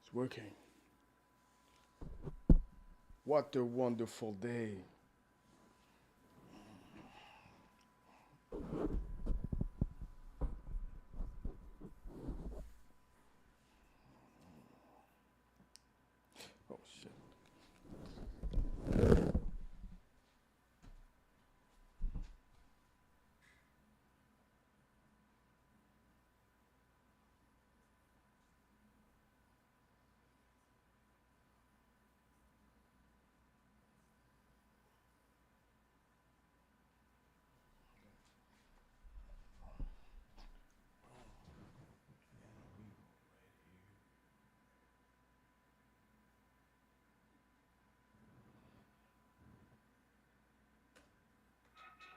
It's working. What a wonderful day. Oh shit.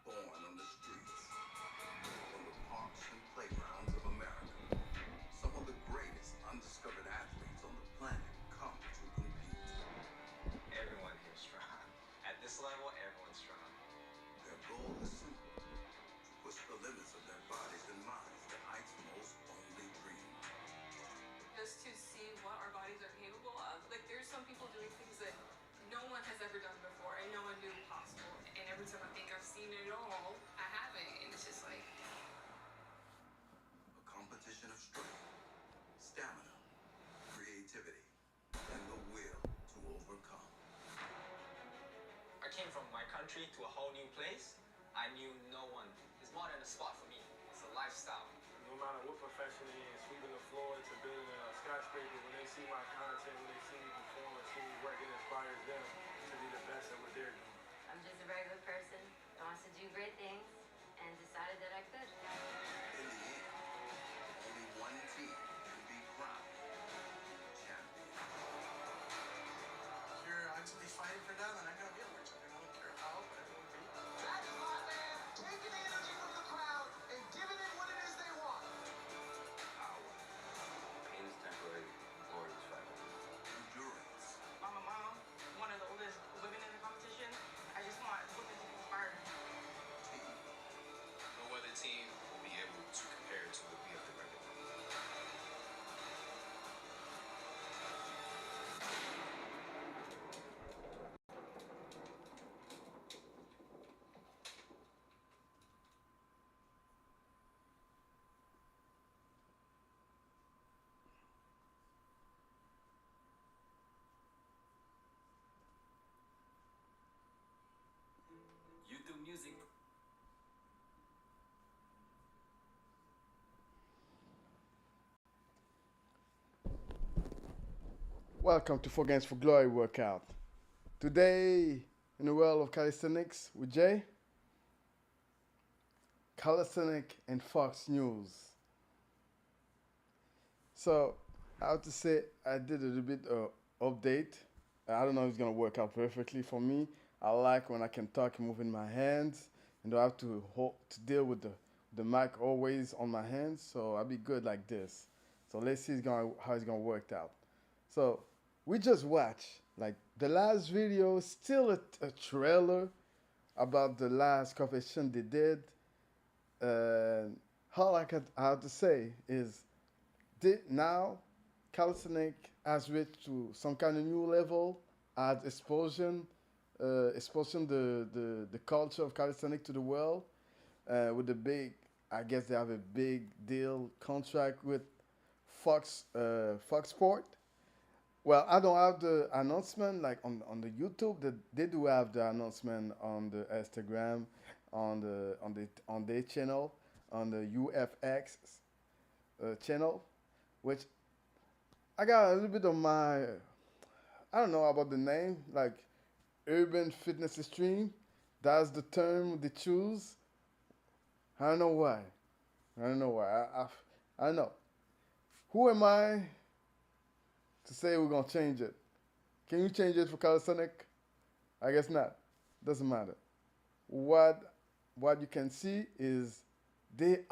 Born on the streets, on the parks and playgrounds of America, some of the greatest undiscovered athletes on the planet come to compete. Everyone here is strong. At this level, everyone's strong. Their goal is simple: to push the limits of their bodies and minds to heights most only dream. Just to see what our bodies are capable of. Like, there's some people doing things that no one has ever done before and no one knew possible. And every time I think I've seen it all, I haven't. And it's just like, A competition of strength, stamina, creativity, and the will to overcome. I came from my country to a whole new place. I knew no one. It's more than a sport for me. It's a lifestyle. No matter what profession it is, sweeping the floor to building a skyscraper, when they see my content, when they see me perform and see me work, it inspires them to be the best at what they're doing. I'm just a regular person that wants to do great things and decided that I could. In the end, only one team can be crowned champion. You're actually fighting for that, and I gotta be a world champion. I don't care how, but everyone can. That's my man, taking the energy from the crowd and giving it what it is they want. Power, Pain is temporary. Glory is forever. endurance, I'm a mom, one of the oldest women in the competition. I just want women to be inspired. team. No other team will be able to compare to what we have to bring. YouTube music. Welcome to Four Games for Glory workout. Today, in the world of calisthenics with Jay, Calisthenics and Fox News. So, I have to say, I did a little bit of update. I don't know if it's gonna work out perfectly for me. I like when I can talk and moving my hands, and don't have to deal with the mic always on my hands. So I'll be good like this. So let's see how it's gonna work out. So we just watched like the last video, still a trailer about the last competition they did. All I have to say is now calisthenics has reached to some kind of new level, has exposing the culture of calisthenics to the world with the big. I guess they have a big deal contract with Fox Sport. Well, I don't have the announcement like on the YouTube. They do have the announcement on the Instagram, on their channel, on the UFX channel, which I got a little bit of my. I don't know about the name, like urban fitness extreme. That's the term they choose. I don't know why. I don't know why. I don't know. Who am I to say we're gonna change it? Can you change it for calisthenic? I guess not. Doesn't matter. What you can see is they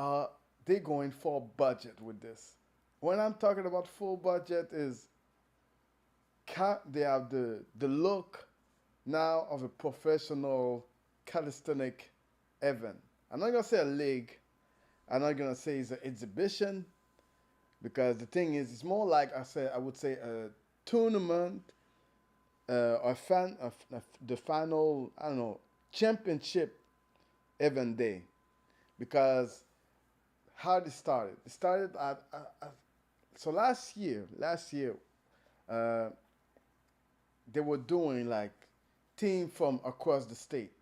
going for budget with this. When I'm talking about full budget is they have the look now of a professional calisthenic event. I'm not gonna say a league. I'm not gonna say it's an exhibition. because the thing is, it's more like I would say a tournament, a fan of the final, I don't know, championship event day, because how it started at so last year, uh, they were doing like team from across the state.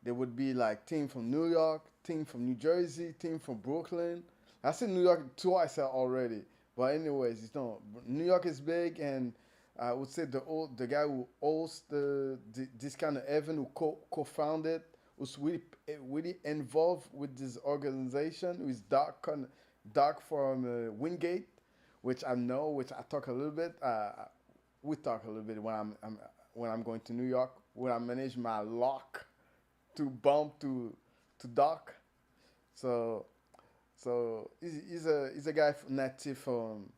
There would be like team from New York, team from New Jersey, team from Brooklyn. I said New York twice already, but anyways, it's not. New York is big, and I would say the guy who hosts this kind of event, who co-founded, was really involved with this organization, who is Doc from Wingate, which I know, which I talk a little bit. We talk a little bit when when I'm going to New York, when I manage my lock to bump to Doc. So he's a guy native from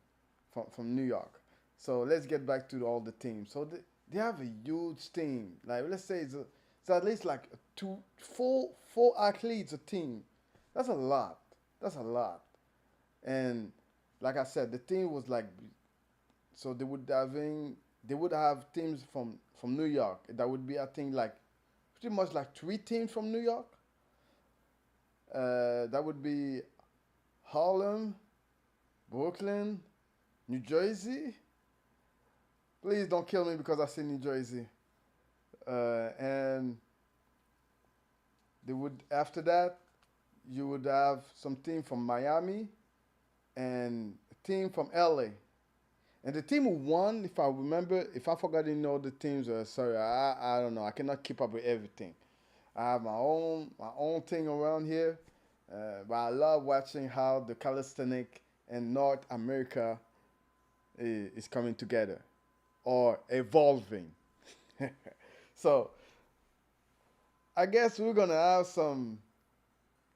New York. So let's get back to all the teams. So they have a huge team. Like let's say it's at least like four athletes a team. That's a lot. That's a lot. And like I said, the team was like, so they would have teams from New York. That would be, I think, like pretty much like three teams from New York. That would be Harlem, Brooklyn, New Jersey. Please don't kill me because I say New Jersey. And they would, after that, you would have some team from Miami and a team from LA. And the team who won, if I remember, if I forgot any of the teams, sorry, I don't know. I cannot keep up with everything. I have my own thing around here, but I love watching how the calisthenic in North America is coming together or evolving. So I guess we're gonna have some.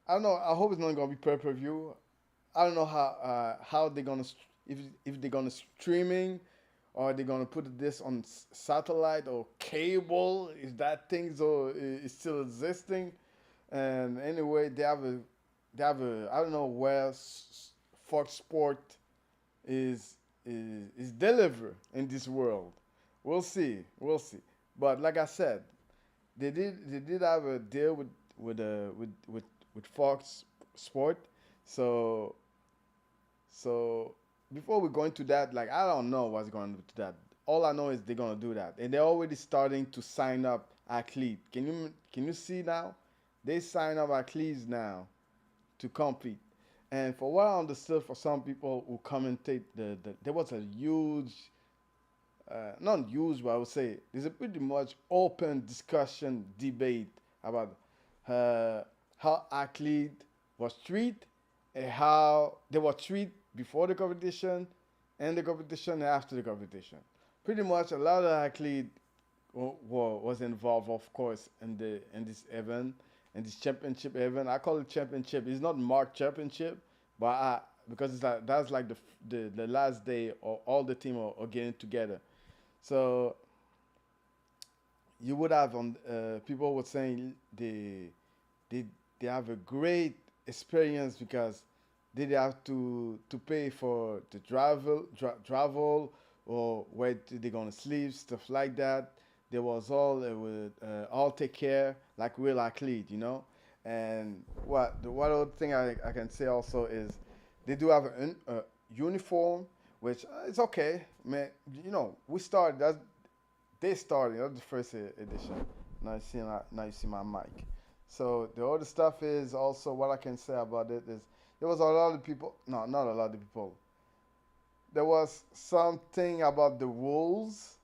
I don't know. I hope it's not gonna be pay-per-view. I don't know how they're gonna if they're gonna streaming, or they're gonna put this on satellite or cable. Is that thing so is still existing? And anyway, they have a I don't know where Fox Sport is deliver in this world. We'll see. We'll see. But like I said, they did have a deal with Fox Sport. So so before we go into that, like I don't know what's going to that. All I know is they're gonna do that, and they're already starting to sign up athletes. Can you see now? They sign up athletes now to compete. And for what I understood, for some people who commentate, there was a huge, not huge, but I would say there's a pretty much open discussion debate about how athlete was treated and how they were treated before the competition and the competition and after the competition. Pretty much a lot of athletes was involved, of course, in this event, in this championship event. I call it championship. It's not marked championship, but because it's like that's like the last day, or all the team are getting together. So you would have on people were saying they they have a great experience because they didn't have to pay for the travel or where they're gonna sleep, stuff like that. There was all take care like real athlete, you know. And the one other thing I can say also is they do have a uniform, which it's okay, man. You know, we started that they started. That's the first edition. Now you see my mic. So the other stuff is also what I can say about it is there was a lot of people. No, not a lot of people. There was something about the rules,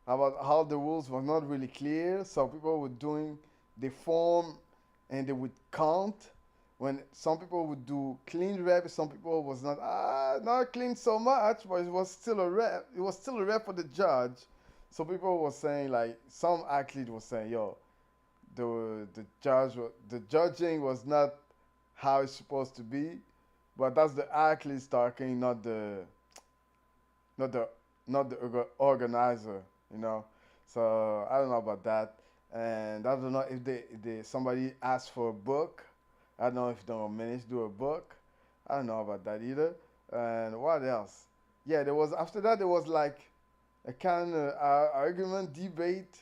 about how the rules were not really clear. So people were doing the form and they would count. When some people would do clean rep, some people was not clean so much, but it was still a rep. It was still a rep for the judge. So people were saying like some athlete was saying, yo, the judging was not how it's supposed to be, but that's the athletes talking, not the not the organizer, you know. So I don't know about that, and I don't know if they somebody asked for a book. I don't know if the managed to do a book. I don't know about that either. And what else? Yeah, there was after that there was like a kind of argument, debate,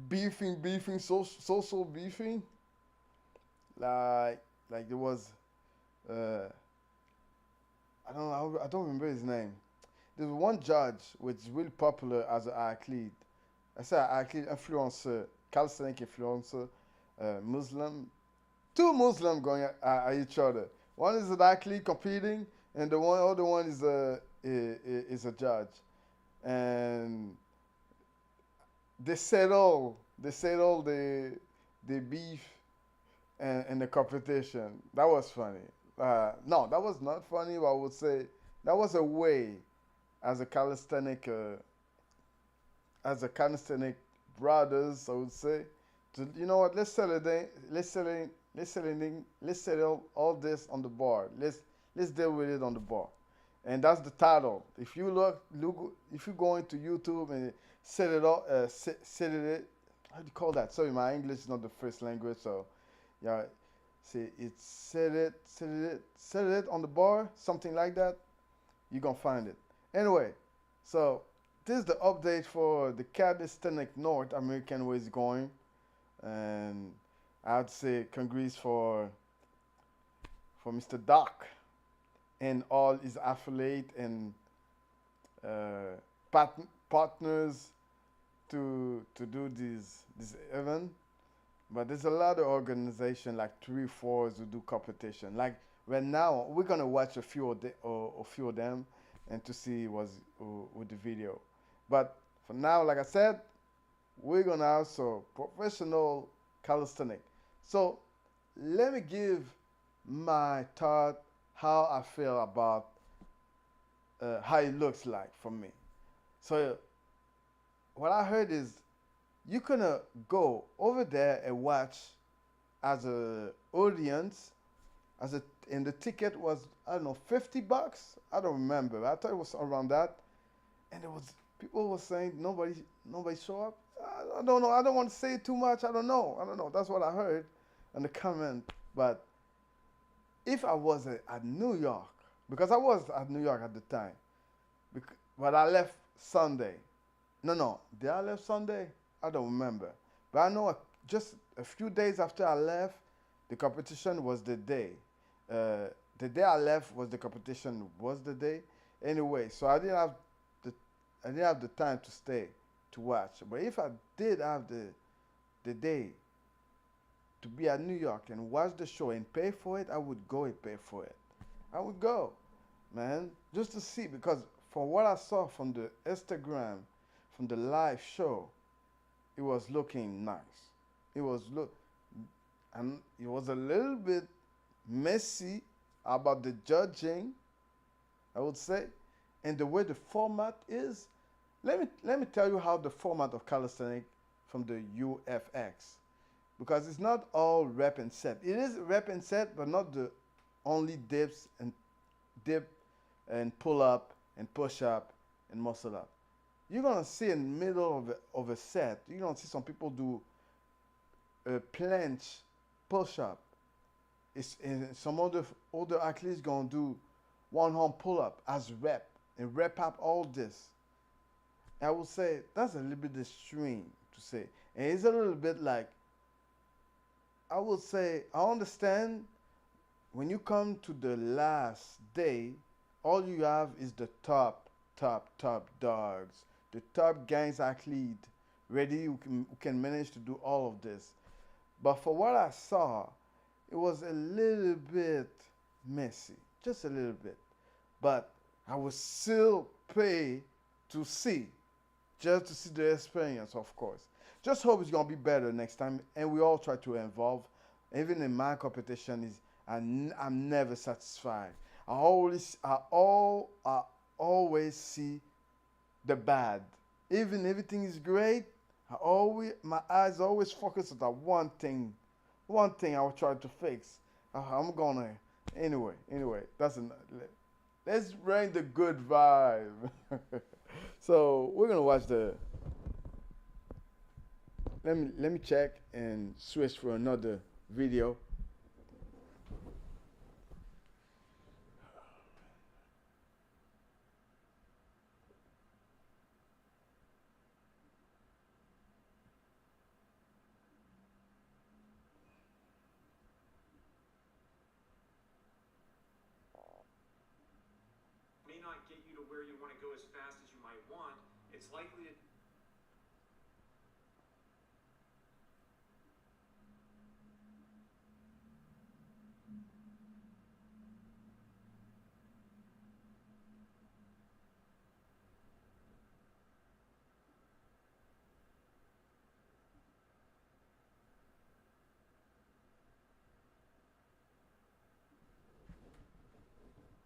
beefing, social beefing. Like like there was uh, I don't remember his name. There's one judge which is really popular as an athlete. I say athlete influencer, calisthenic influencer, Muslim. Two Muslim going at each other. One is an athlete competing, and the other one is a judge. And they settle the beef and the competition. That was funny. No, that was not funny. But I would say that was a way as a calisthenic brothers, I would say, to you know what? Let's settle all this on the board. Let's deal with it on the board, and that's the title. If you if you go into YouTube and set it all, set it. How do you call that? Sorry, my English is not the first language, so yeah. See, it's set it on the bar, something like that. You're gonna find it. Anyway, so this is the update for the Calisthenic North American way is going, and I'd say congrats for Mr. Doc and all his affiliate and partners to do this event. But there's a lot of organization like 3 4 who do competition. Like right now, we're gonna watch a few of them, and to see what's with the video. But for now, like I said, we're gonna also professional calisthenic. So let me give my thought how I feel about how it looks like for me. So what I heard is you can go over there and watch as a audience as a and the ticket was I don't know $50. I don't remember. I thought it was around that, and it was people were saying nobody show up. I don't know. I don't want to say too much. I don't know. That's what I heard in the comment. But if I was at New York, because I was at New York at the time, but I left Sunday. No. Did I left Sunday? I don't remember. But I know just a few days after I left, the competition was the day. The day I left was the competition was the day. Anyway, so I didn't have the time to stay to watch. But if I did have the day to be at New York and watch the show and pay for it, I would go and pay for it. I would go, man, just to see because from what I saw from the Instagram, from the live show, it was looking nice. It was and it was a little bit messy about the judging, I would say, and the way the format is. Let me tell you how the format of calisthenics from the UFX, because it's not all rep and set. It is rep and set, but not the only dip and pull up and push up and muscle up. You're gonna see in the middle of a set, you're gonna see some people do a planche push up. And some other athletes gonna do one arm pull up as rep and rep up all this. I would say that's a little bit extreme to say, and it's a little bit like I would say I understand when you come to the last day, all you have is the top dogs, the top gangs athlete ready who can manage to do all of this. But for what I saw, it was a little bit messy, just a little bit. But I would still pay to see, just to see the experience, of course. Just hope it's gonna be better next time, and we all try to involve. Even in my competition, I'm never satisfied. I always see the bad. Even everything is great, my eyes always focus on that one thing. One thing I will try to fix. I'm gonna anyway. Let's bring the good vibe. So we're gonna watch the. Let me check and switch for another video. not get you to where you want to go as fast as you might want, it's likely to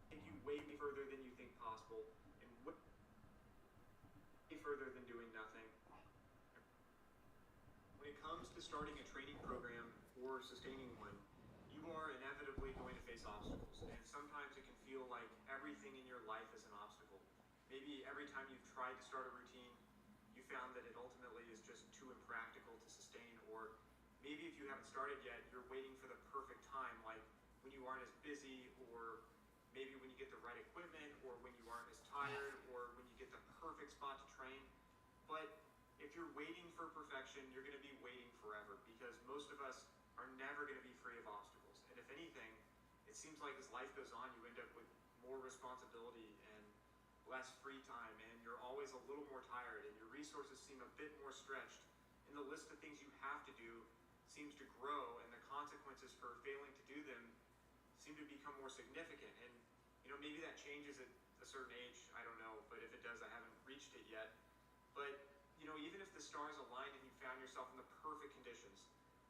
take you way further than you think possible, and way further than doing nothing. When it comes to starting a training program or sustaining one, you are inevitably going to face obstacles, and sometimes it can feel like everything in your life is an obstacle. Maybe every time you've tried to start a routine, you found that it ultimately is just too impractical to sustain, or maybe if you haven't started yet, you're waiting for the perfect time, like when you aren't as busy, or maybe when you get the right equipment, or when you aren't as tired, or when you get the perfect spot to train. But if you're waiting for perfection, you're going to be waiting forever, because most of us are never going to be free of obstacles. And if anything, it seems like as life goes on, you end up with more responsibility and less free time, and you're always a little more tired, and your resources seem a bit more stretched, and the list of things you have to do seems to grow, and the consequences for failing to do them seem to become more significant. And maybe that changes at a certain age, I don't know, but if it does, I haven't reached it yet. But even if the stars aligned and you found yourself in the perfect conditions,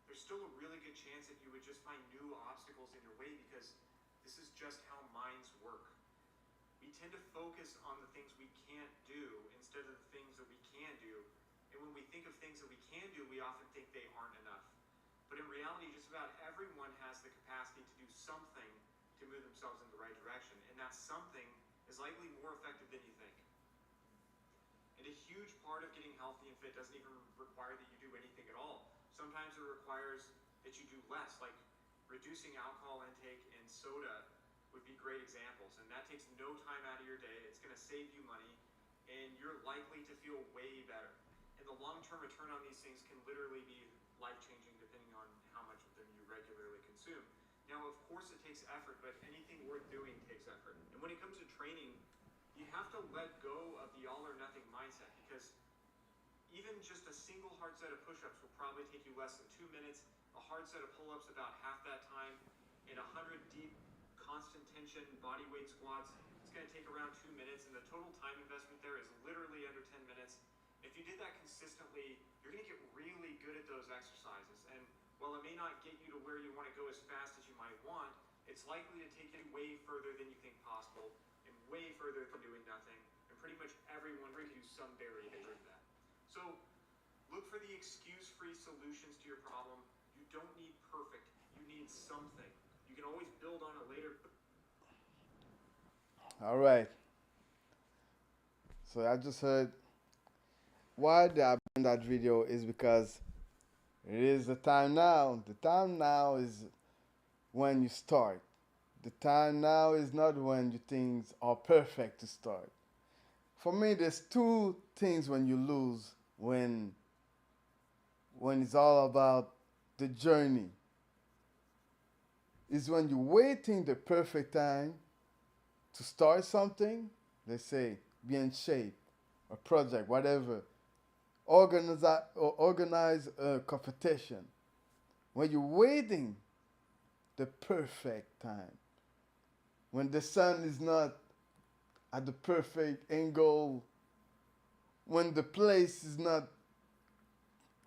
there's still a really good chance that you would just find new obstacles in your way, because this is just how minds work. We tend to focus on the things we can't do instead of the things that we can do. And when we think of things that we can do, we often think they aren't enough. But in reality, just about everyone has the capacity to do something to move themselves in the right direction. And that something is likely more effective than you think. And a huge part of getting healthy and fit doesn't even require that you do anything at all. Sometimes it requires that you do less, like reducing alcohol intake and soda would be great examples. And that takes no time out of your day. It's going to save you money, and you're likely to feel way better. And the long-term return on these things can literally be life-changing depending on how much of them you regularly consume. Now, of course, it takes effort, but anything worth doing takes effort. And when it comes to training, you have to let go of the all-or-nothing mindset, because even just a single hard set of push-ups will probably take you less than 2 minutes, a hard set of pull-ups about half that time, and 100 deep constant tension bodyweight squats, it's going to take around 2 minutes, and the total time investment there is literally under 10 minutes. If you did that consistently, you're going to get really good at those exercises. And while it may not get you to where you want to go as fast as you might want, it's likely to take you way further than you think possible, and way further than doing nothing. And pretty much everyone brings you some variation of that. So look for the excuse-free solutions to your problem. You don't need perfect. You need something. You can always build on it later. All right. So I just heard why I in that video is because it is the time now. The time now is when you start. The time now is not when you things are perfect to start. For me, there's two things when you lose when it's all about the journey. Is when you're waiting the perfect time to start something, let's say be in shape, a project, whatever, organize a competition. When you're waiting the perfect time, when the sun is not at the perfect angle, when the place is not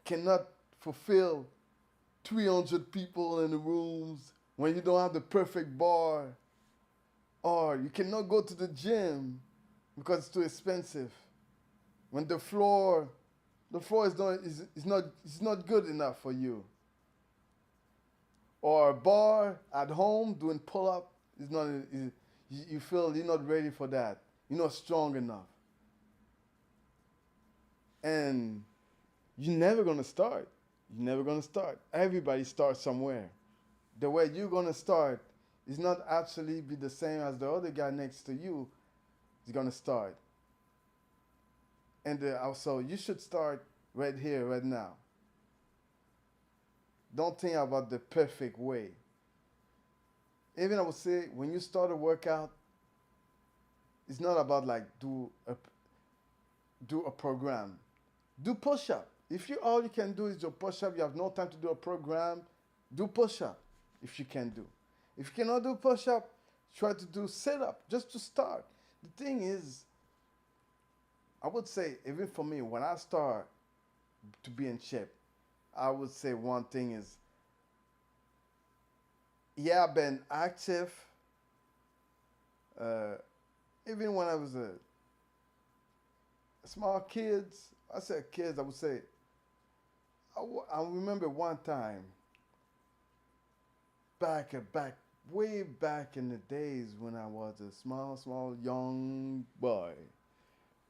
cannot fulfill 300 people in the rooms, when you don't have the perfect bar, or you cannot go to the gym because it's too expensive. When the floor is not good enough for you. Or a bar at home doing pull-up is not you feel you're not ready for that. You're not strong enough. And you're never gonna start. You're never gonna start. Everybody starts somewhere. The way you're gonna start is not actually be the same as the other guy next to you is gonna start. And also, you should start right here, right now. Don't think about the perfect way. Even I would say, when you start a workout, It's not about like do a program. Do push up. If you all you can do is do push up, you have no time to do a program, do push up if you can do. If you cannot do push up, try to do sit up just to start. The thing is, I would say even for me, when I start to be in shape, I would say one thing is, yeah, I've been active. Uh, Even when I was a small kids, I said kids, I would say, I remember one time back, way back in the days when I was a small, young boy,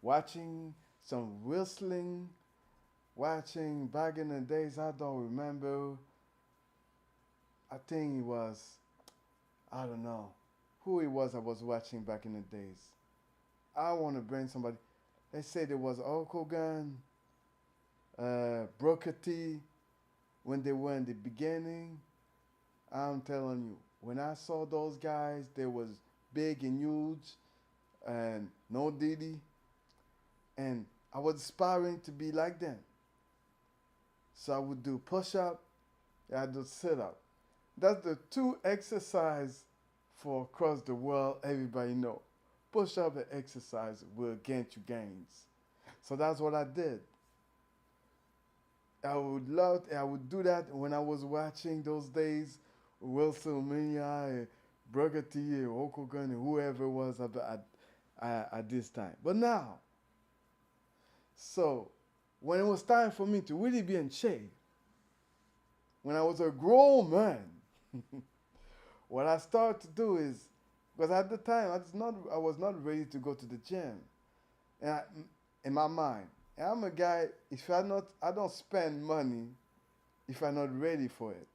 watching some wrestling, watching back in the days, I don't remember. I think it was, I don't know who it was I was watching back in the days. I want to bring somebody. They said it was Hulk Hogan, Booker T, when they were in the beginning. I'm telling you, when I saw those guys, they was big and huge, and no Diddy, and I was aspiring to be like them. So I would do push up, I do sit up. That's the two exercise for across the world. Everybody know, push up and exercise will get you gains. So that's what I did. I would do that when I was watching those days, WrestleMania, Burger T, Hulk Hogan, and whoever was at this time. But now, so when it was time for me to really be in shape, when I was a grown man, what I started to do is, because at the time I was not ready to go to the gym, and in my mind, and I'm a guy. If I don't spend money if I'm not ready for it.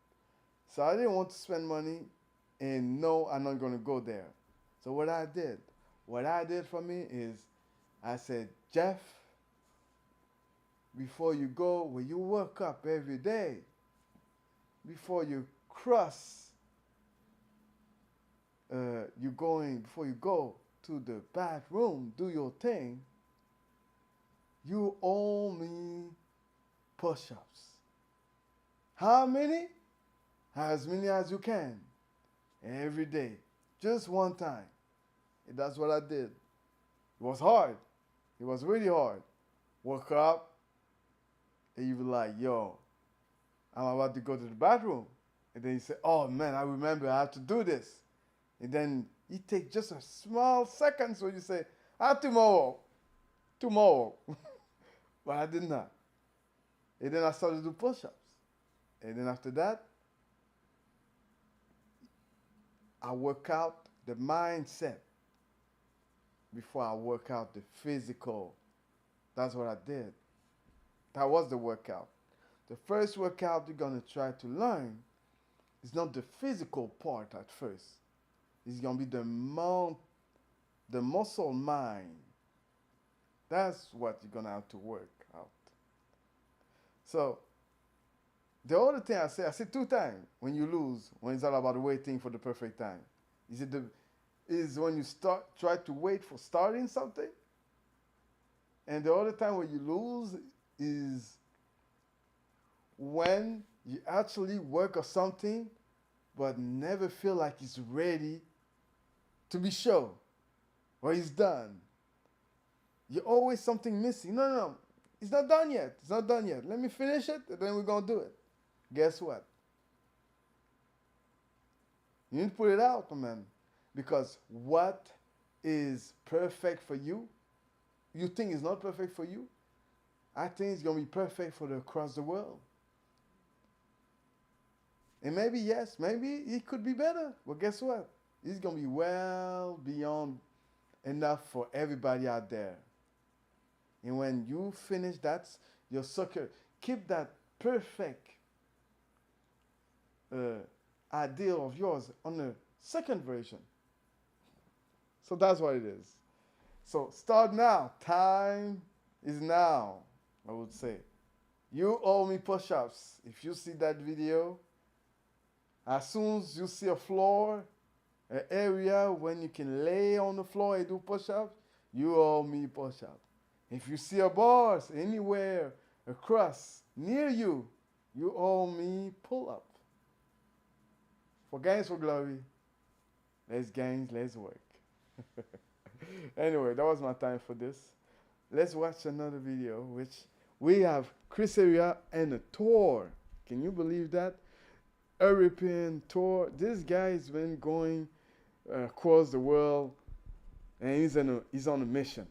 So I didn't want to spend money, and no, I'm not gonna go there. So what I did for me is, I said, Jeff, before you go, when you work up every day, before you cross, before you go to the bathroom, do your thing, you owe me push-ups. How many? As many as you can. Every day. Just one time. And that's what I did. It was hard. It was really hard. Woke up, and you were like, yo, I'm about to go to the bathroom. And then you say, oh man, I remember I have to do this. And then you take just a small second, so you say, tomorrow. But I did not. And then I started to do push-ups. And then after that, I work out the mindset before I work out the physical. That's what I did. That was the workout. The first workout you're going to try to learn is not the physical part at first. It's going to be the muscle mind. That's what you're going to have to work out. So, the other thing I say two times when you lose, when it's all about waiting for the perfect time. Is when you try to wait for starting something. And the other time when you lose is when you actually work on something but never feel like it's ready to be shown or it's done. You're always something missing. No. It's not done yet. Let me finish it and then we're going to do it. Guess what? You need to put it out, man. Because what is perfect for you, you think is not perfect for you, I think it's going to be perfect for across the world. And maybe, yes, maybe it could be better. But guess what? It's going to be well beyond enough for everybody out there. And when you finish that, your sucker, keep that perfect ideal of yours on the second version. So that's what it is. So start now. Time is now, I would say. You owe me push-ups. If you see that video, as soon as you see a floor, An area when you can lay on the floor and do push-ups, you owe me push-up. If you see a bars anywhere across near you, you owe me pull-up. For gains for glory, let's gains, let's work. Anyway, that was my time for this. Let's watch another video, which we have Chris Heria and a tour. Can you believe that? European tour. This guy's been going across the world, and he's on a mission.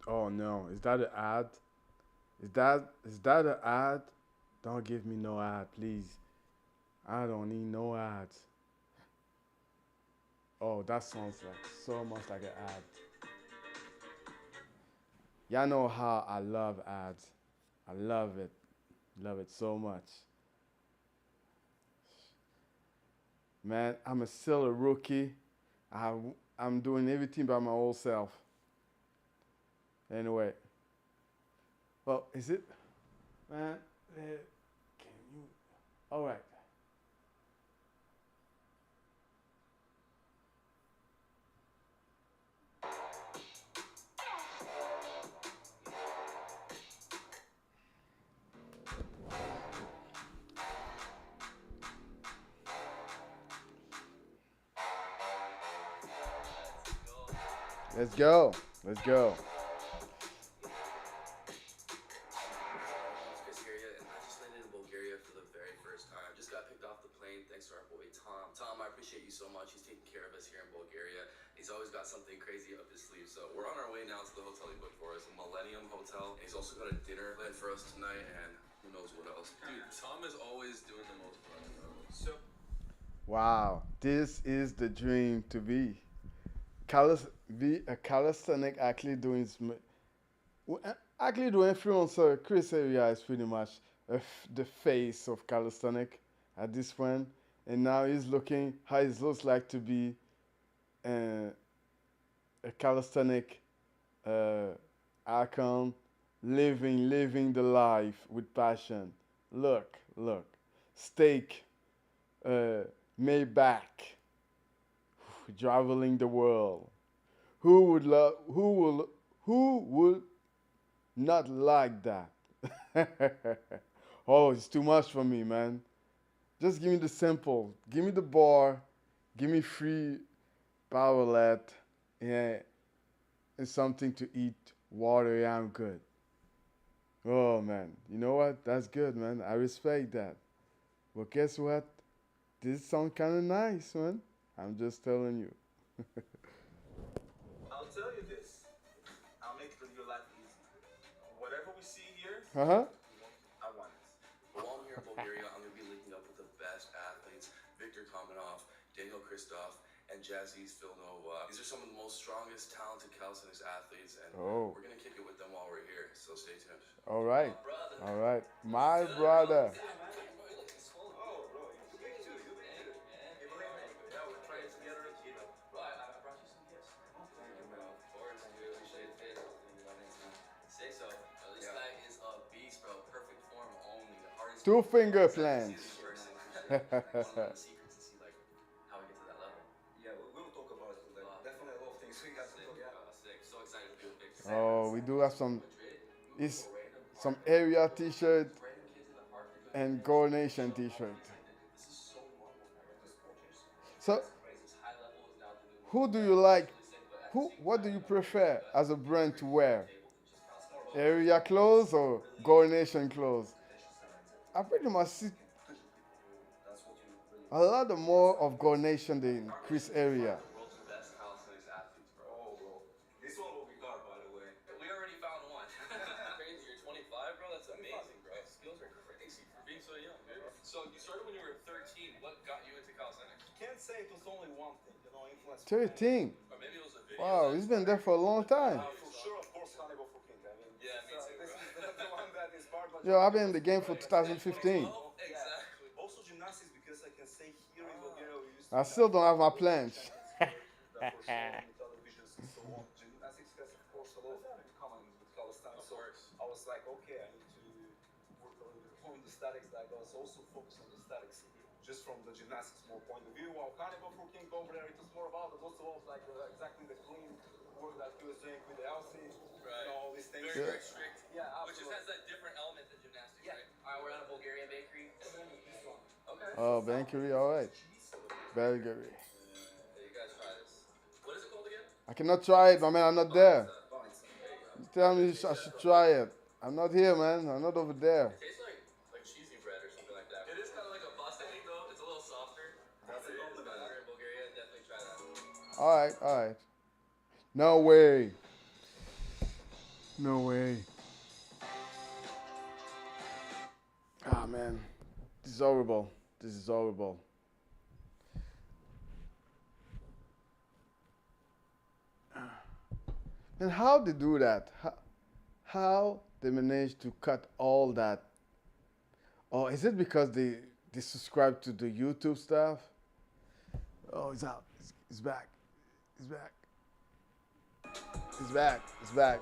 Oh no, is that an ad? Is that an ad? Don't give me no ad, please. I don't need no ads. Oh, that sounds like so much like an ad. Y'all know how I love ads. I love it. Love it so much. Man, still a rookie. I, I'm doing everything by my old self. Anyway. Well, is it? Man, can you? All right. Let's go. Let's go. Chris Heria, and I just landed in Bulgaria for the very first time. Just got picked off the plane thanks to our boy Tom. Tom, I appreciate you so much. He's taking care of us here in Bulgaria. He's always got something crazy up his sleeve. So we're on our way now to the hotel he booked for us, a Millennium Hotel. And he's also got a dinner planned for us tonight, and who knows what else. Dude, Tom is always doing the most fun, bro. So Wow, this is the dream to be. Be a calisthenic actually doing actually the influencer Chris Area is pretty much the face of calisthenic at this point, and now he's looking how it looks like to be uh, a calisthenic uh, icon, living the life with passion. Look, steak, uh, Maybach, traveling the world. Who would love? Who would not like that? Oh, it's too much for me, man. Just give me the simple. Give me the bar. Give me free powerlet. Yeah, and something to eat. Water. Yeah, I'm good. Oh man, you know what? That's good, man. I respect that. But guess what? This sounds kind of nice, man. I'm just telling you. I'll tell you this. I'll make your life easy. Whatever we see here, Uh huh. I want it. while I'm here in Bulgaria, I'm going to be linking up with the best athletes, Victor Kamenov, Daniel Christoph, and Jazzy's Villanova. These are some of the most strongest, talented calisthenics athletes, and Oh. we're going to kick it with them while we're here, so stay tuned. All right. Brother. All right. My brother. Oh, bro, you big too. You big too. Hey, believe me. Yeah, we're trying together. You know. Bro, I brought you some gifts. Thank you, bro. Of course, dude. Appreciate it. Say so. This guy is a beast, bro. Perfect form only. The hardest. Two finger plans. One of the secrets to see like how we get to that level. Yeah, we'll talk about it. Like, definitely a lot of things we got to Sick, talk about. sick. So excited to be with Victor. Oh, we do have it's some area t-shirt and Go Nation t-shirt. This is so normal for this culture. So, This high level is now the new who do you like? What do you prefer as a brand to wear? Area clothes or Gore Nation clothes? I pretty much see a lot of more of Gore Nation than Chris Area. The world's best calisthenics athletes, bro. Oh, bro. This one will be guard, by the way. We already found one. Crazy, you're 25, bro? That's amazing, bro. Skills are crazy for being so young, dude. So you started when you were 13. What got you into calisthenics? Can't say it was only one thing, influence. 13. Or maybe it was a video. Wow, he's been there for a long time. For sure, of course, Hannibal for King. I mean, Yeah, me too, this bro. is the one that inspired my. Yo, I've been in the game for 2015. Exactly. Also gymnastics, because I can say here in Bulgaria we used to. I still don't have my plans. That for sure on the televisions and so on. Gymnastics has of course a lot in common with calisthenics. So I was like, okay, I need to work a little bit on the statics. Like I was also focused on the statics, just from the gymnastics more point of view. While Hannibal for King over there, it was more about the most of all like exactly the clean work that he was doing with the LC, Right. all these things. Very, very strict. Yeah, Which just has that different element than gymnastics, Yeah. right? All right, we're at a Bulgarian bakery. Okay. Oh, Bankery, all right. Belgary. Yeah, you guys try this. What is it called again? I cannot try it, my man. I'm not there. There you go. You tell me I should try it. I'm not here, man. I'm not over there. It tastes like cheesy bread or something like that. It is kind of like a pasteli though. It's a little softer. That's it. If you're in Bulgaria, definitely try that. All right, all right. No way. No way. Ah, man. This is horrible. This is horrible. And how they do that? How they manage to cut all that? Oh, is it because they subscribe to the YouTube stuff? Oh, he's out. He's back. He's back. He's back. He's back.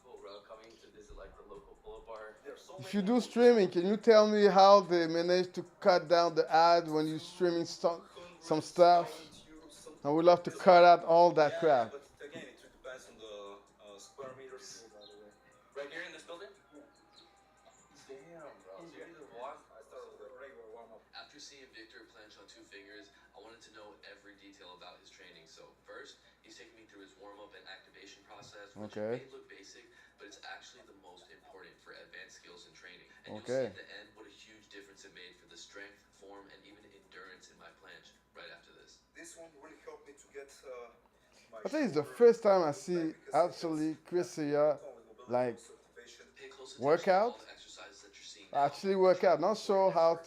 Cool, bro. Coming to visit like the local pull-up bar. If you do streaming, can you tell me how they manage to cut down the ad when you're streaming some stuff? I would love to cut out all that crap. But again, it depends on the square meters. Right here in this building? Damn, bro. So you did one. I started with a regular warm-up. After seeing Victor planche on 2 fingers, I wanted to know every detail about his training. So first, he's taking me through his warm-up and activation process, which Okay. may look basic, but it's actually the most important for advanced skills and training. And Okay. you'll see at the end what a huge difference it made for the strength, form, and even endurance in my planche right after this. This one really helped me to get my I think it's the shoulder first time I see back because actually Chris here like certification. Pay close attention workout. to all the exercises that you're seeing now. actually work out. Not sure how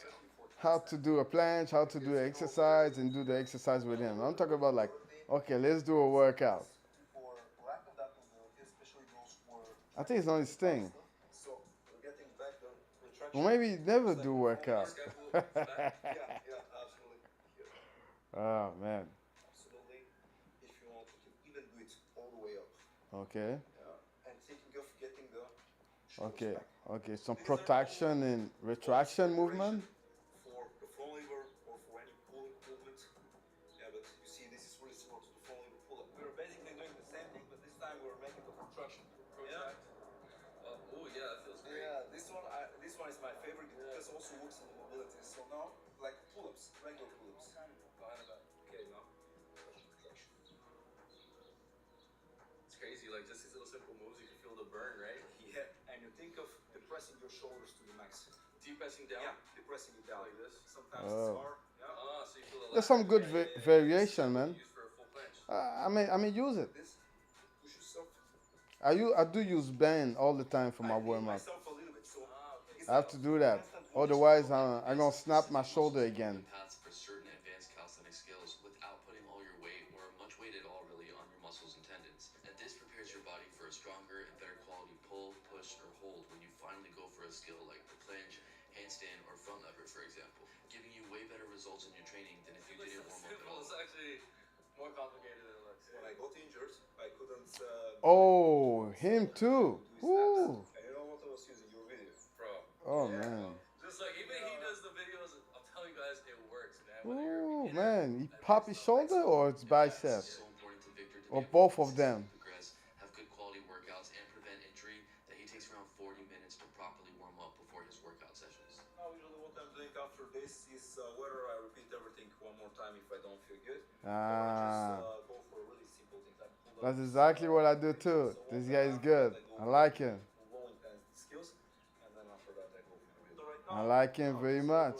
to do a planche, how to do an exercise, and do the exercise with him. I'm talking about like, okay, let's do a workout. For lack of that mobility, especially those who are I think it's not his thing. so we're getting back the retraction. Or maybe he never do workout. Yeah, absolutely. Oh man. Absolutely. If you want, you can even do it all the way up. Okay. And thinking of getting the shoulders Okay. back. Okay. Some protraction and retraction movement. For the flow lever or for any pulling movement. Yeah, but you see, this is really similar to the flow lever pull up. We were basically doing the same thing, but this time we were making the protraction. Yeah. Oh, yeah, that feels great. Yeah, this one is my favorite because it also works on the mobility. So now, like pull-ups, regular pull-ups. Behind the back. Okay, now. Protraction. It's crazy, like just these little simple moves, you can feel the burn, right? Yeah, and you think of depressing your shoulders to the max. Depressing down. Yeah, depressing it down Like this. Sometimes Oh. it's hard. Yeah. Oh, so you feel the There's some lateral. good Yeah, yeah. variation, man. Used for a full planche. I may use it. This push yourself. I do use band all the time for my I lean warm up. myself a little bit, so it's I have to do that. Otherwise, I'm gonna snap my shoulder again. Paths for certain advanced calisthenic skills without putting all your weight or much weight at all really on your muscles and tendons. And this prepares your body for a stronger and better quality pull, push, or hold when you finally go for a skill like the planche, handstand, or front lever, for example, giving you way better results in your training than if you didn't warm up at all. It's actually more complicated than it looks. when I got injured, I couldn't. Oh, him too. Woo. And you know what I was using? Your video. Bro. Oh man. Just like even he does the videos, I'm telling you guys, it works, man. Ooh man. He pop his shoulder or it's bicep? So important to Victor to Or be able both to of them. consistently progress, have good quality workouts, and prevent injury that he takes around 40 minutes to properly warm up before his workout sessions. Now usually what I'm doing after this is whether I repeat everything one more time if I don't feel good, or I Ah. just go for a really That's exactly what I do too. So This on guy that, is after that, good. I go I for like him. low intensity skills, and then after that, I go for the build. I like him very much.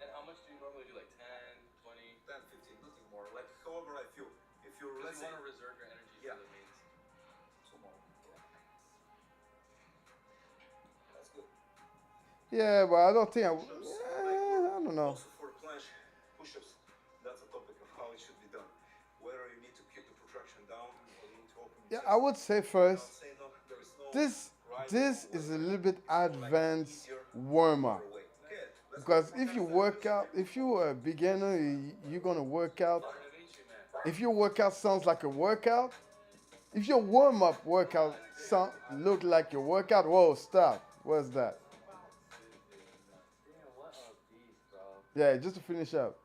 And how much do you normally do? Like 10, 20? 10, 15, nothing more. Like however I feel. If you're, Because let's you say, want to reserve your energy yeah, for the mains. tomorrow. Yeah. That's good. Yeah, but I don't think Push-ups, I don't know. also for planche, push-ups. That's a topic of how it should be done. Whether you need to keep the protraction down or you need to open your Yeah, chest. I would say I'm first, not saying no, there is no this right or this wrong is way. a little bit It's more like advanced easier, warm up. better way. Okay, let's go Because from if you work calisthenics. out, if you're a beginner, you're gonna work out. Pleasure to meet you, man. If your workout sounds like a workout, if your warm up workout look like your workout, whoa, stop. What's that? Damn, what a beast, bro. Yeah, just to finish up.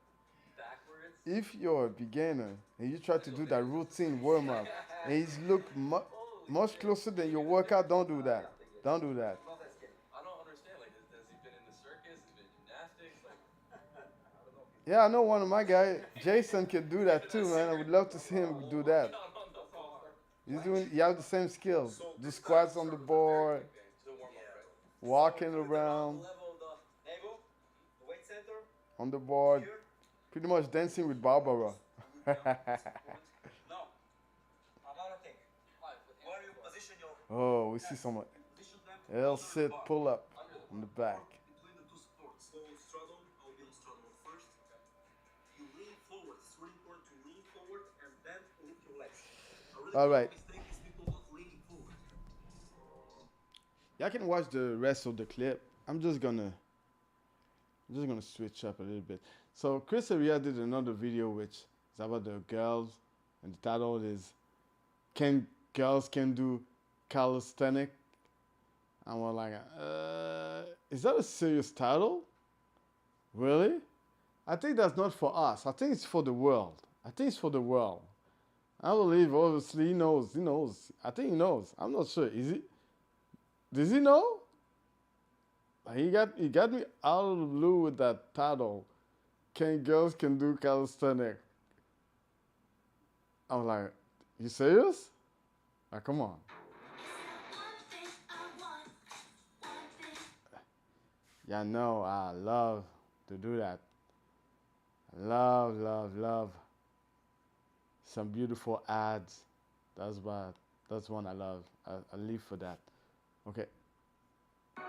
Backwards? If you're a beginner and you try to do that routine warm up and it's look much closer than your workout, don't do that. Don't do that. I don't understand. Like, has he been in the circus? Has he been in gymnastics? Like, Yeah, I know one of my guys, Jason, can do that too, man. I would love to see him do that. down on the bar. You have the same skills. Do squats on the board, To warm up, right? walking around Level of the navel, the weight center, on the board, here. pretty much dancing with Barbara. Now, another thing. Where you position your Oh, we see someone. position them L under the sit, bar. pull up on the back. Between the two supports. So straddle, I'll be on straddle first. You lean forward. It's really important to lean forward and then lift your legs. A really All common right. mistake is people not leaning forward. Y'all can watch the rest of the clip. I'm just gonna switch up a little bit. So Chris Heria did another video which is about the girls, and the title is "Can Girls Can Do Calisthenics?" And we're like, is that a serious title? Really? I think that's not for us. I think it's for the world. I think it's for the world. I believe obviously he knows. He knows. I think he knows. I'm not sure. Is he? Does he know? He got me out of the blue with that title. Can girls can do calisthenics? I'm like, you serious? Like, come on. Yeah, no, I love to do that. Love, love, love. Some beautiful ads. That's one I love. I live for that. Okay. Yo,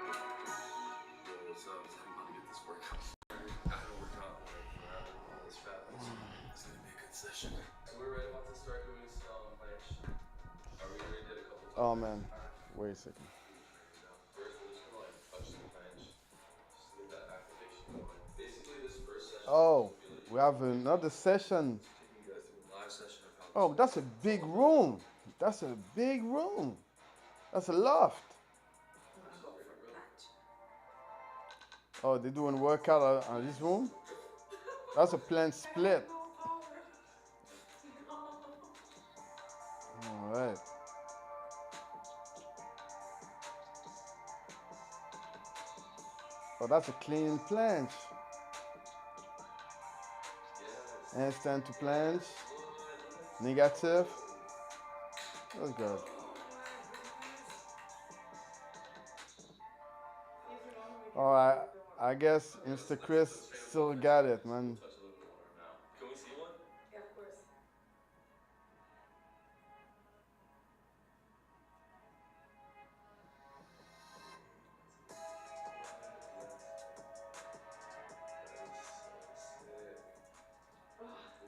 what's up? I'm about to get this workout. I haven't worked out forever. All this fat. It's gonna be a good session. So we're right about to start doing some planche. We already did a couple times. Oh man, wait a second. First, we're just gonna like touch the planche, just to get that activation going. Basically, this first session. Oh, we have another session. Taking you guys through a live session of how. Oh, that's a big room. That's a big room. That's a loft. Oh, they're doing workout on this room? That's a planned split. All right. Oh, that's a clean planche. Handstand to planche. Negative. That's good. All right. I guess Mr. Chris still got it, man. Touch a little bit more now. Can we see one? Yeah, of course.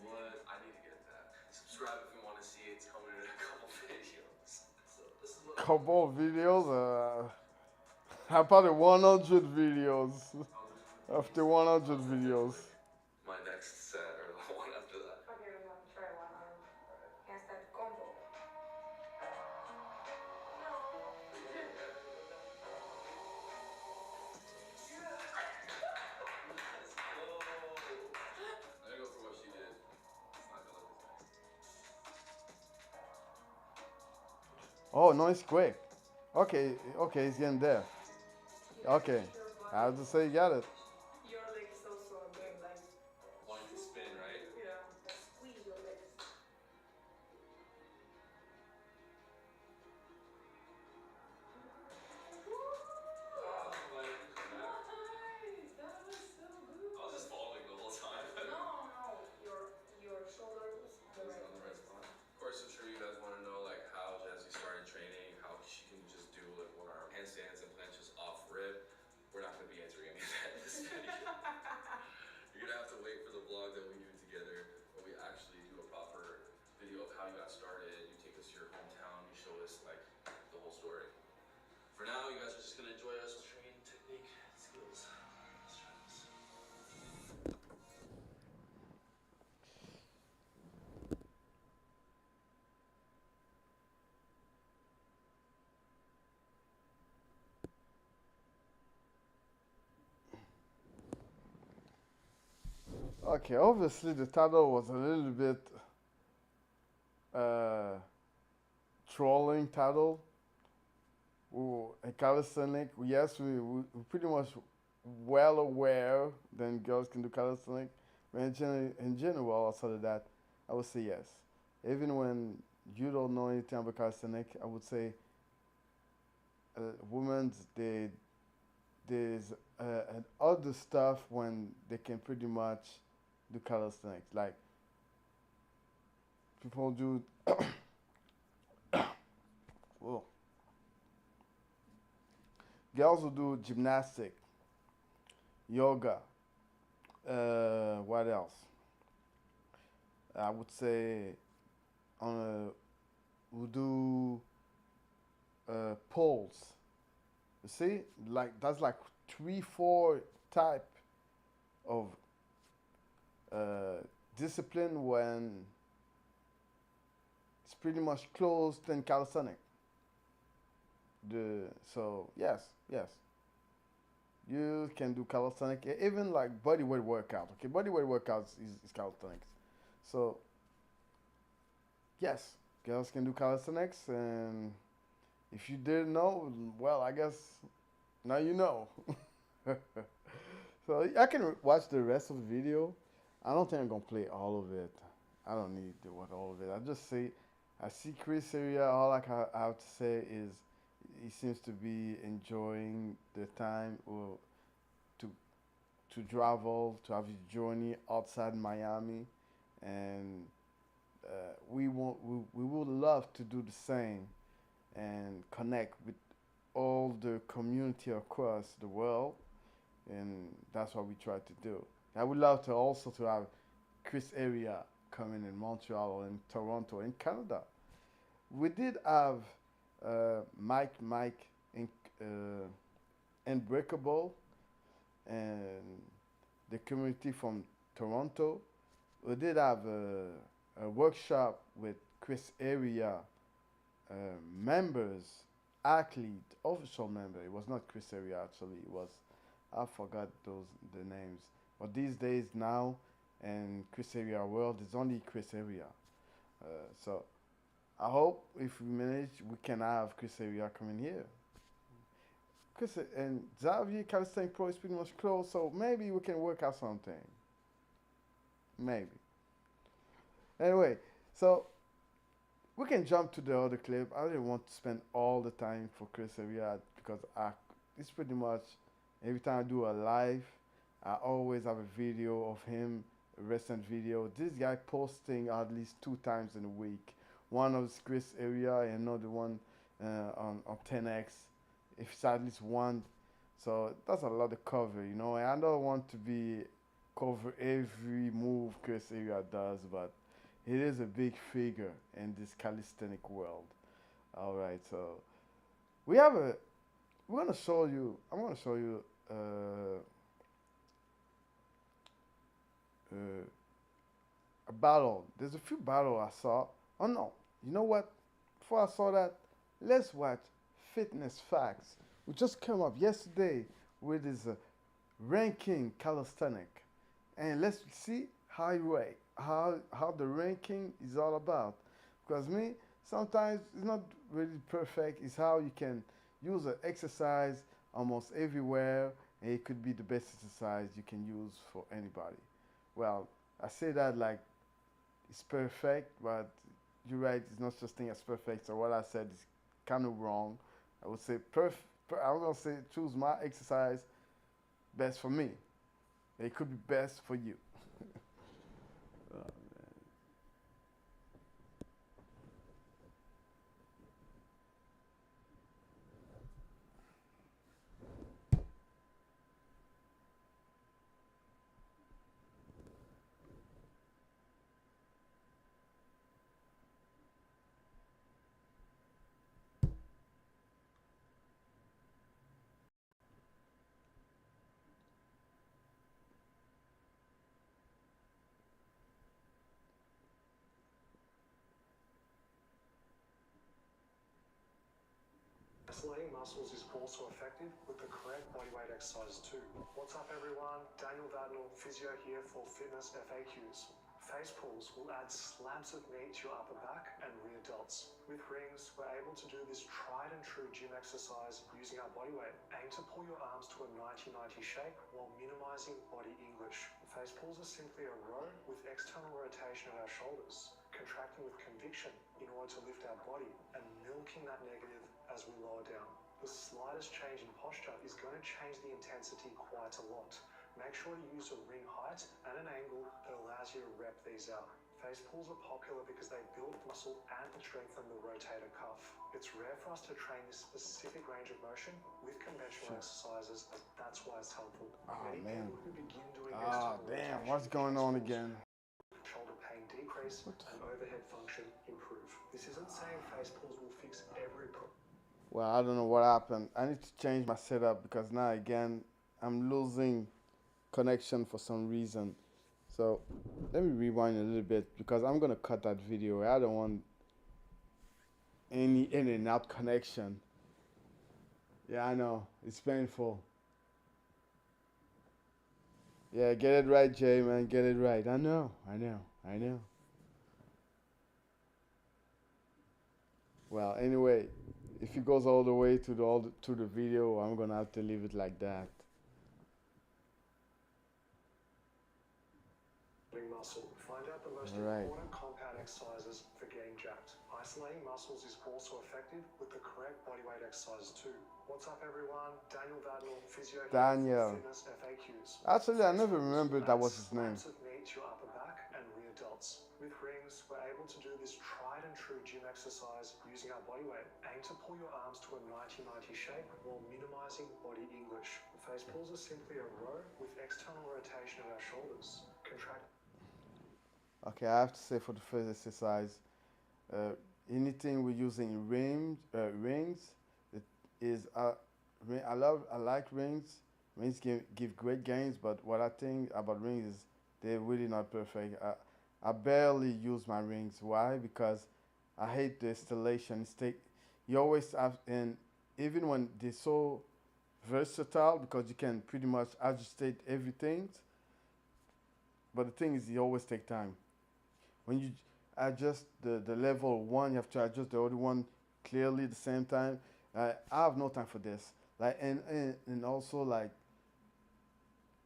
What? I need to get that. Subscribe if you want to see it. It's coming in a couple videos. So this is what Couple videos. How about the 100 videos? After 100 videos. my next set or the one after that. Okay, we're gonna try one arm. Handstand combo. I'm gonna go for what she did. It's not gonna look as nice. Oh, no, it's quick. Okay, okay, it's getting there. Okay, I have to say you got it. Your legs also are going like Wanting to spin, right? squeeze your legs. vlogs that we do together, where we actually do a proper video of how you got started. You take us to your hometown, you show us like the whole story. For now, you guys are just gonna enjoy us train technique skills. Let's try this. Okay, obviously the title was a little bit uh, trolling title. A calisthenic, yes, we pretty much well aware that girls can do calisthenic. But in general, outside of that, I would say yes. Even when you don't know anything about calisthenic, I would say women's there's and other stuff when they can pretty much do calisthenics. Like people do, whoa, girls who do gymnastic, yoga. What else? I would say on we do poles. You see, like that's like three, four type of discipline when it's pretty much closed in calisthenic. So yes, you can do calisthenic, even like body weight workout. Okay, body weight workouts is calisthenics. So yes, girls can do calisthenics, and if you didn't know, well, I guess now you know. So I can watch the rest of the video. I don't think I'm gonna play all of it. I don't need to watch all of it. I see Chris Heria. All I have to say is he seems to be enjoying the time to to travel, to have his journey outside Miami, and we would love to do the same and connect with all the community across the world, and that's what we try to do. I would love to also to have Chris Area coming in Montreal or in Toronto in Canada. We did have Mike in Unbreakable and the community from Toronto. We did have a workshop with Chris Area uh, members, athlete, official member. It was not Chris Area actually. It was I forgot the names. But these days now, and Chris Area world is only Chris Area. So I hope if we manage, we can have Chris Area coming here. Chris and Xavier Calisthenics Pro is pretty much close, so maybe we can work out something. Maybe. Anyway, so we can jump to the other clip. I didn't want to spend all the time for Chris Area because it's pretty much every time I do a live, I always have a video of him, a recent video. This guy posting at least 2 times in a week. One of Chris Area and another one on 10x. If it's at least one, so that's a lot of cover, you know. And I don't want to be cover every move Chris Area does, but it is a big figure in this calisthenic world. All right, so we have a. We're gonna show you. I'm gonna show you uh, a battle. There's a few battle I saw. Oh no, you know what? Before I saw that, let's watch Fitness Facts. We just came up yesterday with his ranking calisthenic, and let's see how he rank, how the ranking is all about. Because me, sometimes it's not really perfect. It's how you can use an exercise almost everywhere, and it could be the best exercise you can use for anybody. Well, I say that like it's perfect, but you're right. It's not such thing as perfect. So what I said is kind of wrong. I would say I was gonna say choose my exercise best for me. It could be best for you. Oh, Isolating muscles is also effective with the correct bodyweight exercises too. What's up everyone? Daniel Vadnal, physio here for Fitness FAQs. Face pulls will add slabs of meat to your upper back and rear delts. With rings, we're able to do this tried and true gym exercise using our body weight. Aim to pull your arms to a 90-90 shape while minimizing body English. Face pulls are simply a row with external rotation of our shoulders, contracting with conviction in order to lift our body and milking that negative as we lower down. The slightest change in posture is going to change the intensity quite a lot. Make sure to use a ring height and an angle that allows you to rep these out. Face pulls are popular because they build muscle and strengthen the rotator cuff. It's rare for us to train this specific range of motion with conventional exercises, as that's why it's helpful. Many people who begin doing external rotation What's going on again? Shoulder pain decrease and overhead function improve. This isn't saying face pulls will fix every problem. Well, I don't know what happened. I need to change my setup because now again I'm losing connection for some reason. So let me rewind a little bit because I'm gonna cut that video. I don't want any in and out connection. Yeah, I know. It's painful. Yeah, get it right, Jay, man. Get it right. I know. I know. Well, anyway, if it goes all the way to the video, I'm gonna have to leave it like that. Muscle. Find out the most important compound exercises for getting jacked. Isolating muscles is also effective with the correct bodyweight exercises too. What's up everyone? Daniel Vadnal, physio here for Fitness FAQs. Actually, I never remembered that was his name. Slabs of meat to your upper back and rear delts. With rings, we're able to do this tried and true gym exercise using our body weight. Aim to pull your arms to a 90-90 shape while minimizing body English. Face pulls are simply a row with external rotation of our shoulders. Contract. Okay, I have to say for the first exercise, anything we're using rings, it is I like rings. Rings give great gains, but what I think about rings is they're really not perfect. I barely use my rings. Why? Because I hate the installation. You always have, and even when they're so versatile, because you can pretty much adjust everything. But the thing is, you always take time. When you adjust the level one, you have to adjust the other one clearly at the same time. I have no time for this. Like and also like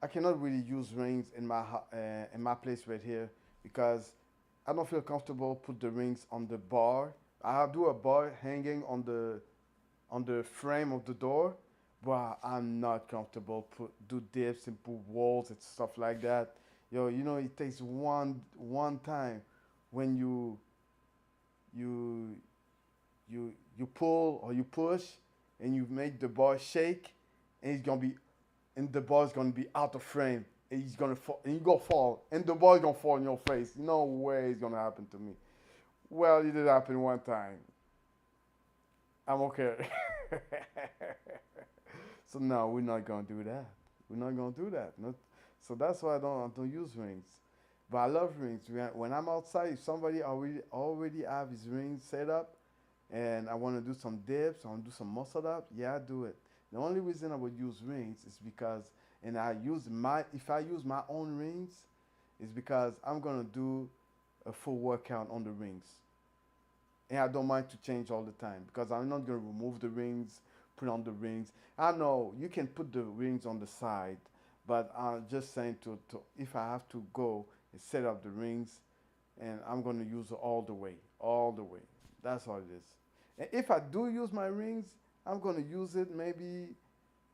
I cannot really use rings in my place right here because I don't feel comfortable put the rings on the bar. I'll do a bar hanging on the frame of the door, but I'm not comfortable do dips and put walls and stuff like that. Yo, you know it takes one time when you you pull or you push and you make the bar shake and the bar is gonna be out of frame and he's gonna fall and you gonna fall and the bar is gonna fall in your face. No way it's gonna happen to me. Well, it did happen one time. I'm okay. So no, we're not gonna do that. We're not gonna do that. Not, so that's why I don't use rings. But I love rings. When I'm outside, if somebody already have his rings set up, and I want to do some dips, I want to do some muscle up, yeah, I do it. The only reason I would use rings is because, and if I use my own rings, is because I'm gonna do a full workout on the rings, and I don't mind to change all the time because I'm not gonna remove the rings, put on the rings. I know you can put the rings on the side, but I'm just saying to if I have to go and set up the rings, and I'm gonna use it all the way, all the way. That's all it is. And if I do use my rings, I'm gonna use it maybe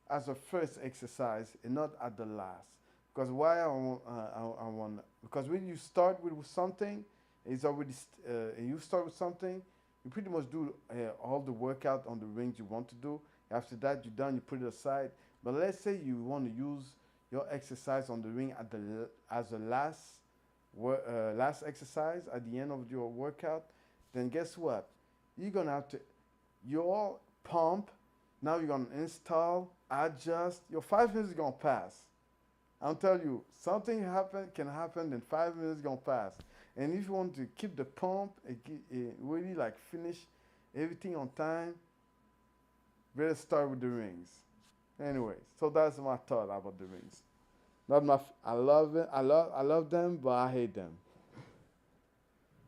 as a first exercise and not at the last. Because why I want because when you start with something, it's already and you start with something, you pretty much do all the workout on the rings you want to do. After that, you're done. You put it aside. But let's say you want to use your exercise on the ring as a last exercise at the end of your workout. Then guess what? You're gonna have to your pump. Now you're gonna install, adjust. Your 5 minutes is gonna pass. I'll tell you, something can happen, in 5 minutes gonna pass. And if you want to keep the pump and really like finish everything on time, better start with the rings. Anyway, so that's my thought about the rings. Not my. I love it. I love them, but I hate them.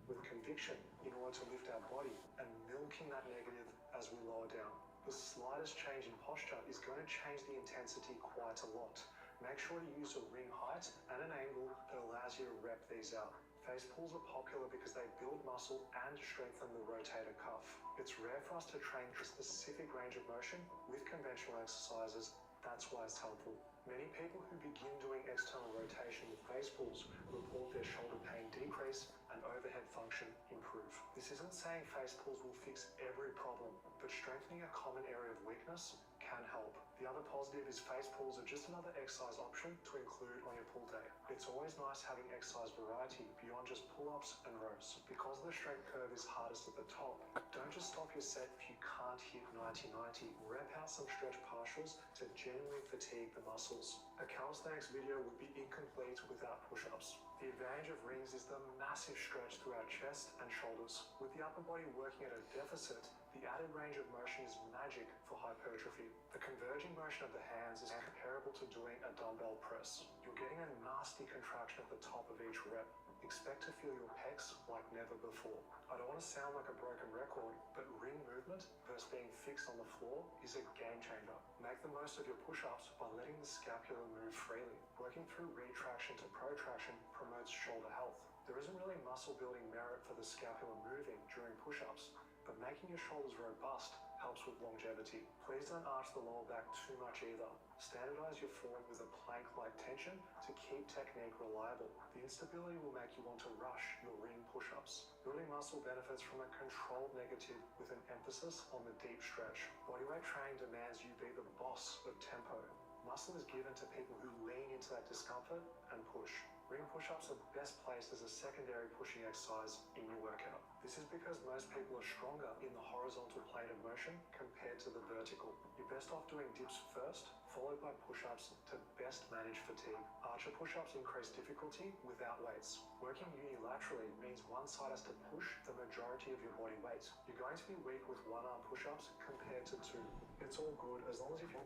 with conviction in order to lift our body and milking that negative as we lower down. The slightest change in posture is going to change the intensity quite a lot. Make sure to use a ring height and an angle that allows you to rep these out. Face pulls are popular because they build muscle and strengthen the rotator cuff. It's rare for us to train a specific range of motion with conventional exercises. That's why it's helpful. Many people who begin doing external rotation with face pulls report their shoulder pain decrease and overhead function improve. This isn't saying face pulls will fix every problem, but strengthening a common area of weakness can help. The other positive is face pulls are just another exercise option to include on your pull day. It's always nice having exercise variety beyond just pull-ups and rows. Because the strength curve is hardest at the top, don't just stop your set if you can't hit 90-90. Rep out some stretch partials to genuinely fatigue the muscles. A calisthenics video would be incomplete without push-ups. The advantage of rings is the massive stretch through our chest and shoulders. With the upper body working at a deficit, the added range of motion is magic for hypertrophy. The converging motion of the hands is comparable to doing a dumbbell press. You're getting a nasty contraction at the top of each rep. Expect to feel your pecs like never before. I don't want to sound like a broken record, but ring movement versus being fixed on the floor is a game changer. Make the most of your push-ups by letting the scapula move freely. Working through retraction to protraction promotes shoulder health. There isn't really muscle building merit for the scapula moving during push-ups, but making your shoulders robust helps with longevity. Please don't arch the lower back too much either. Standardize your form with a plank-like tension to keep technique reliable. The instability will make you want to rush your ring push-ups. Building muscle benefits from a controlled negative with an emphasis on the deep stretch. Bodyweight training demands you be the boss of tempo. Muscle is given to people who lean into that discomfort and push. Ring push-ups are best placed as a secondary pushing exercise in your workout. This is because most people are stronger in the horizontal plane of motion compared to the vertical. You're best off doing dips first, followed by push-ups to best manage fatigue. Archer push-ups increase difficulty without weights. Working unilaterally means one side has to push the majority of your body weight. You're going to be weak with one-arm push-ups compared to two. It's all good as long as you can.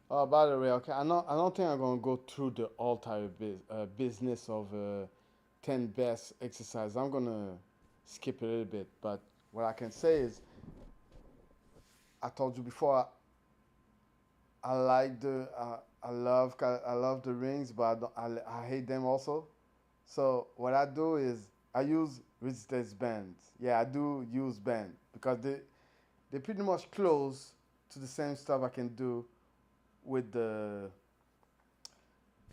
Oh, by the way, okay, I don't think I'm gonna go through the entire business of 10 best exercise. I'm gonna skip a little bit, but what I can say is, I told you before, I like I love the rings, but I hate them also. So what I do is I use resistance bands. Yeah, I do use band because they pretty much close to the same stuff I can do with the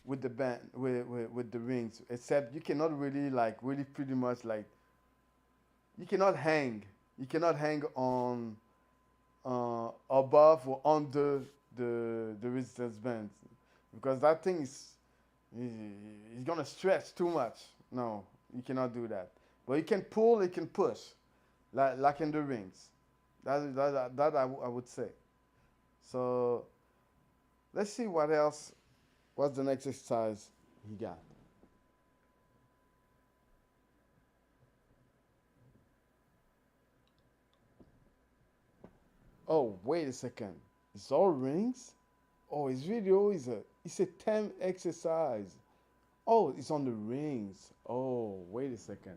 band with the rings, except you cannot really like really pretty much like you cannot hang on above or under the resistance bands because that thing is gonna stretch too much. No, you cannot do that. But you can pull, you can push, like in the rings. I would say. So let's see what else. What's the next exercise he got? Oh, wait a second. It's all rings? Oh, his video is it's a 10 exercise. Oh, it's on the rings. Oh, wait a second.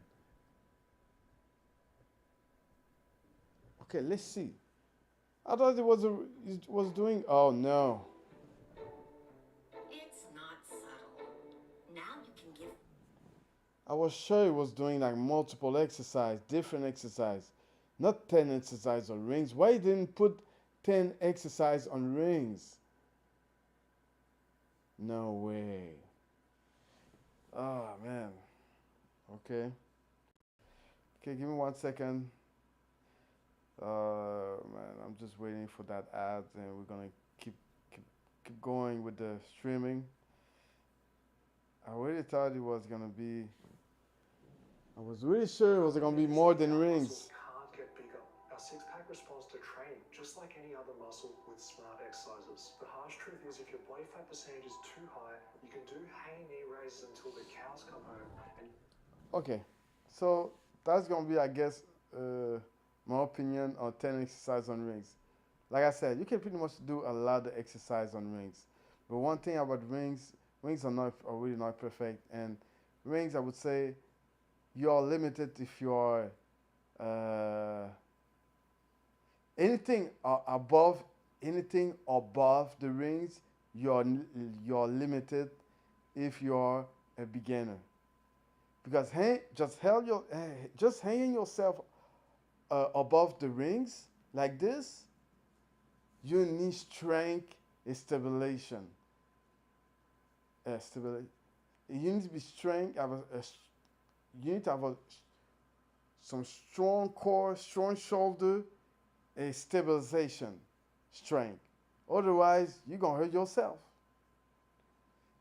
Okay, let's see. I thought it was doing. Oh no. It's not subtle. Now you can give. I was sure it was doing like multiple exercise, different exercise, not 10 exercise on rings. Why you didn't put 10 exercise on rings? No way. Oh man. Okay. Okay, give me 1 second. Man, I'm just waiting for that ad, and we're gonna keep keep going with the streaming. I really thought it was gonna be. I was really sure it was gonna be more than rings. Can't get bigger. Our six-pack responds to training just like any other muscle with smart exercises. The harsh truth is if your body fat percentage is too high, you can do hanging knee raises until the cows come home and Okay, so that's gonna be, I guess, my opinion on 10 exercise on rings. like I said, you can pretty much do a lot of exercise on rings. But one thing about rings, rings are really not perfect, and rings I would say you are limited if you are uh, anything above the rings. You're limited if you're a beginner because just hanging yourself above the rings like this, you need strength and stabilization. Stability. You need to be strength. You need to have some strong core, strong shoulder, and stabilization, strength. Otherwise, you're gonna hurt yourself.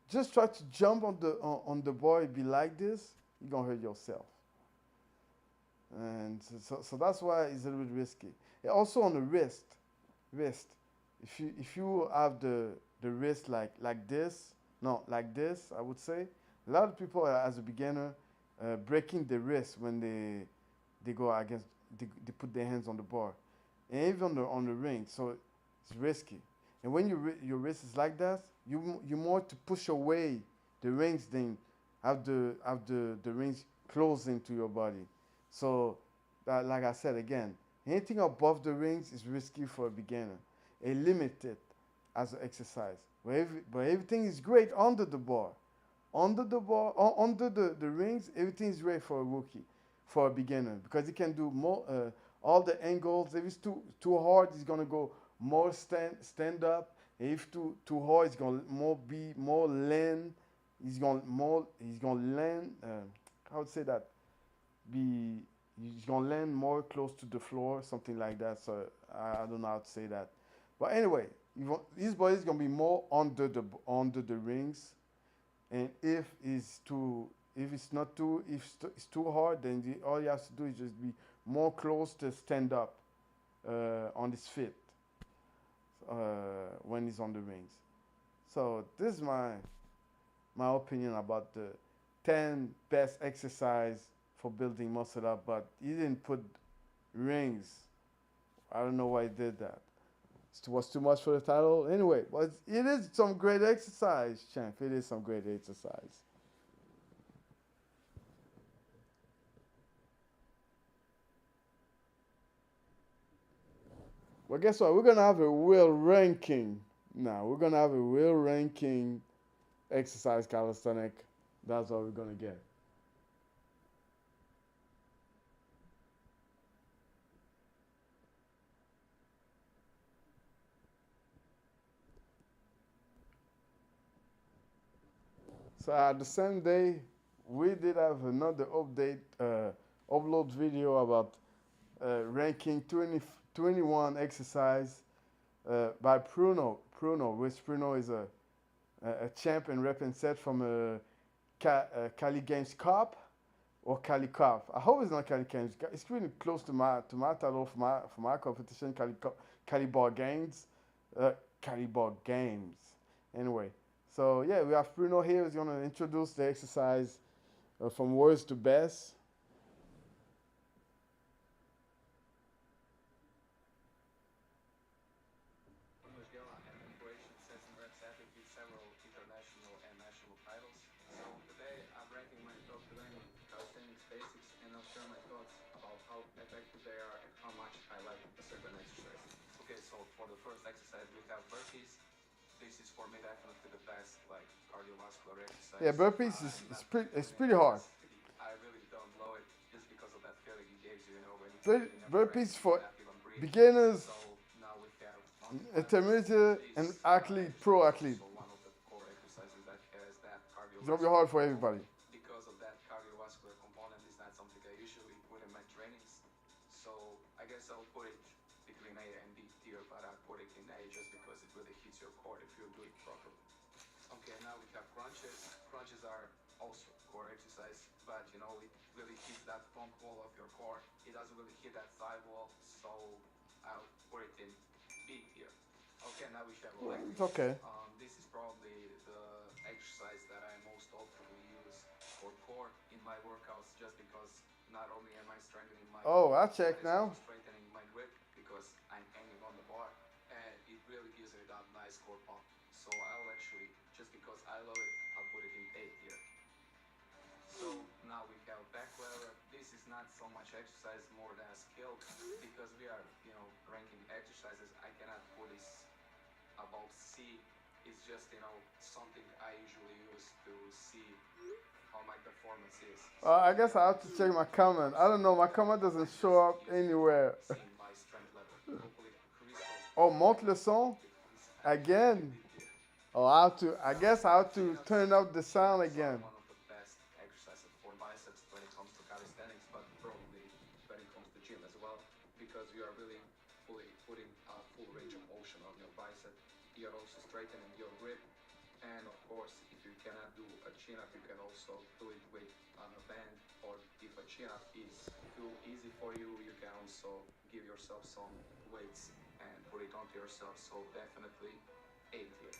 Just try to jump on the board, be like this, you're gonna hurt yourself. And so that's why it's a little bit risky. And also on the wrist. If you have the wrist like this, no, like this, I would say. A lot of people as a beginner breaking the wrist when they go against they put their hands on the bar, and even on the ring. So it's risky. And when your wrist is like that, you more to push away the rings than have the rings closing to your body. So that, like I said again, anything above the rings is risky for a beginner. A limited as an exercise. But everything is great under the bar. Under the rings, everything is great for a rookie, for a beginner, because he can do more all the angles. If it's too hard, he's gonna go more stand up. If too hard, it's gonna be more land. He's gonna land. I would say that be he's gonna land more close to the floor, something like that. So I don't know how to say that, but anyway, his body is gonna be more under the rings, and if it's not too if it's too hard, then all he has to do is just be more close to stand up on his feet when he's on the rings. So this is my opinion about the 10 best exercise for building muscle up, but he didn't put rings. I don't know why he did that. It was too much for the title. Anyway, but it is some great exercise, champ. It is some great exercise. Well, guess what? We're gonna have a real ranking now. We're gonna have a real ranking exercise calisthenic. That's what we're gonna get. So at the same day, we did have another upload video about ranking 21 exercise by Pruno. Which Pruno is a champ and rep and set from a Cali Games Cup or Cali Cup. I hope it's not Cali Games. It's really close to my title for my competition, Cali Ball Games. Uh, Cali Ball Games. Anyway, so yeah, we have Bruno here who's gonna introduce the exercise from worst to best. Venezuela and in Croatia sets and reps athlete with several international and national titles. So today I'm ranking my top 20 calisthenics basics and I'll share my thoughts about how effective they are and how much I like a certain exercise. Okay, so for the first exercise we have burpees. This is for me definitely the best like cardiovascular Yeah, exercise. burpees And is that's pretty for it's me pretty hard. because I really don't know it just because of that feeling it gives you, when you keep Bur- doing every rep, Burpees you for cannot even breathe. beginners, So now we have mountain climbers. intermediate, and This athlete, pro exercise is athlete. also one of the core exercises that has that It's gonna be cardiovascular hard for everybody. component. Because of that cardiovascular component is not something I usually put in my trainings. So I guess I'll put it between A and B tier, but I put it in A just because it really hits your core if you do it properly. Okay, now we have crunches. Crunches are also core exercise, but it really hits that front wall of your core. It doesn't really hit that side wall, so I'll put it in B tier. Okay, now we have leg It's lifts. okay. This is probably the exercise that I most often use for core in my workouts, just because not only am I strengthening my Oh, core, I but check it's also now. strengthening my grip because I'm hanging on the bar. So I'll actually, just because I love it, I'll put it in A tier. So now we have back lever. This is not so much exercise, more than a skill, because we are, ranking exercises. I cannot put this about C. It's just, something I usually use to see how my performance is. So I I guess have I have to check my comment. I don't know. My comment doesn't show up anywhere. seeing my strength level. Hopefully, Crystal Oh, monte le son is again. here. Oh, I have to. I Now, guess I have to chin-ups, turn up the sound chin-ups are again. one of the best exercises for biceps when it comes to calisthenics, but probably when it comes to gym as well, because you are really fully putting a full range of motion on your bicep. You are also straightening your grip, and of course, if you cannot do a chin-up, you can also do it with a band, or if a chin-up is too easy for you, you can also give yourself some weights and put it onto yourself. So definitely 8 here.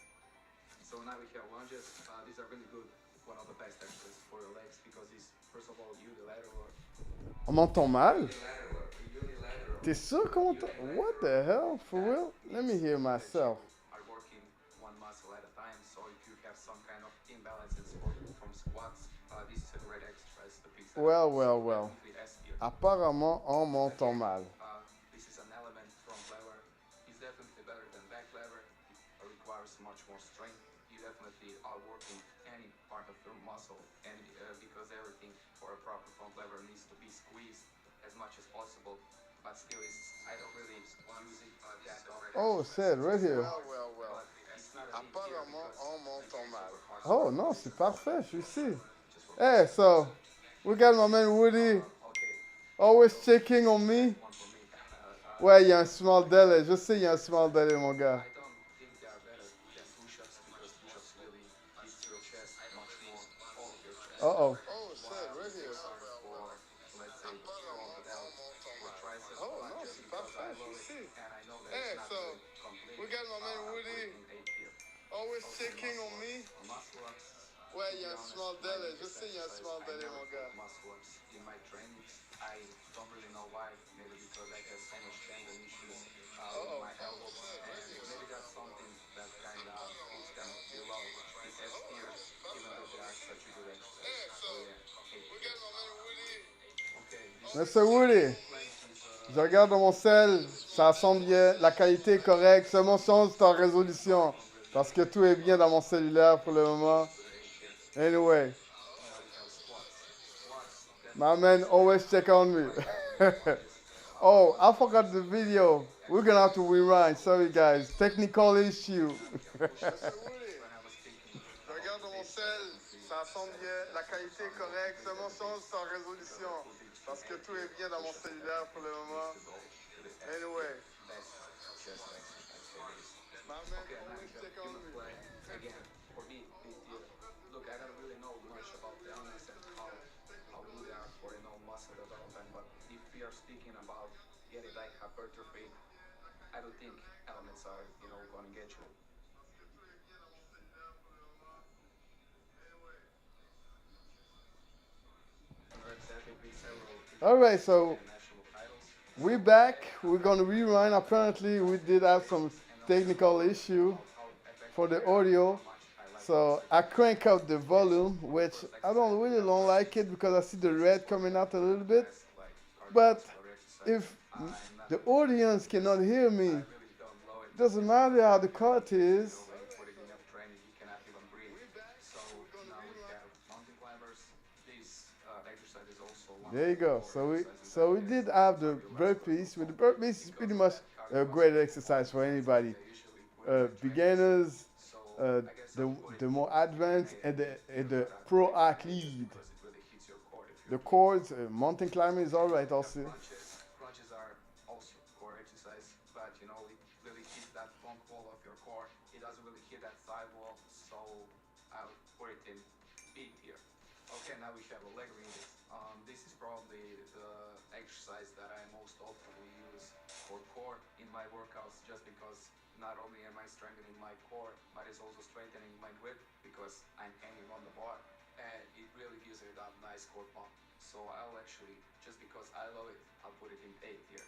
So now we have lunges. These are really good. One of the best exercises for your legs because it's first of all unilateral. On m'entend mal? Unilateral. T'es sûr qu'on m'entend? What the hell? For That real? Let me means hear that myself. you are working one muscle at a time. So if you have some kind of imbalances from squats, this is a great exercise to fix that. Well, So well, well. definitely S tier. Apparemment, on m'entend Again, mal. this is an element front lever. It's definitely better than back lever. It requires much more strength. You definitely are working any part of your muscle, and because everything for a proper front lever needs to be squeezed as much as possible. But still, I don't really use it that often. Oh, c'est right here. Well. But it's not a big deal Apparemment, because on it m'entend makes mal. super hard. Oh, non, c'est parfait. Je suis ici. Just for Hey, so, we got my man Woody okay. always checking on me. One for me. Ouais, il y a un small délai. Je sais, il y a un small délai, mon gars. I don't think they are better than push-ups because push-ups really hits your chest much more, all of your chest. Uh-oh. While these are for, let's say, front delt or tricep but just because I love it and I know that it's not really complete. We got my man I'll put Woody it in 8 tier. always Also checking on me. muscle ups. Ouais, To il y be a un honest, small my délai. Je biggest sais, il y a un exercise, small I délai, never mon put gars. muscle ups in my trainings. I don't really know why. Maybe because I have so much tendon issues with my elbows, and maybe that's something that kind of puts them below the S tier, even though they are such a good exercise. So yeah, 8 tier. Okay, Monsieur Woody, plank is je regarde dans mon cell. Ça sonne bien. La qualité est correcte. Seulement change ta résolution. Parce que tout est bien dans mon cellulaire pour le moment. Anyway, now we have squats. Squats my definitely man always check on me. Oh, I forgot the video. We're gonna have to rewind. Sorry, guys. Technical issue. when I was speaking. Je regarde dans mon cell, ça sonne bien, la qualité est correcte, seulement change sa résolution. Parce que tout est bien dans mon cellulaire pour le moment. Anyway, my man Okay, now always we have check on human me. play. Again, for me, B tier. Look, I don't really know much about the elements and how good they are for muscle development, but if we are speaking about getting like hypertrophy, I don't think elements are gonna get you. Reps epic with several All right, so national titles. we're back. We're gonna rewind. Apparently, we did have some technical issue for the audio. So I crank up the volume, which I don't like it because I see the red coming out a little bit. But if the audience cannot hear me, it doesn't matter how the cut is. There you go. So we did have the burpees. With the burpees, it's pretty much a great exercise for anybody, beginners, the more advanced, and the pro athlete. The chords, mountain climbing is all right also. Crunches are also core exercise, but it really hits that front wall of your core. It doesn't really hit that side wall, so I'll put it in B tier. Okay, now we have a leg raises. This is probably the exercise that I most often use for core in my workouts, just because not only am I strengthening my core, but it's also strengthening my grip because I'm hanging on the bar, and it really gives it that nice core pump. So I'll actually, just because I love it, I'll put it in A tier.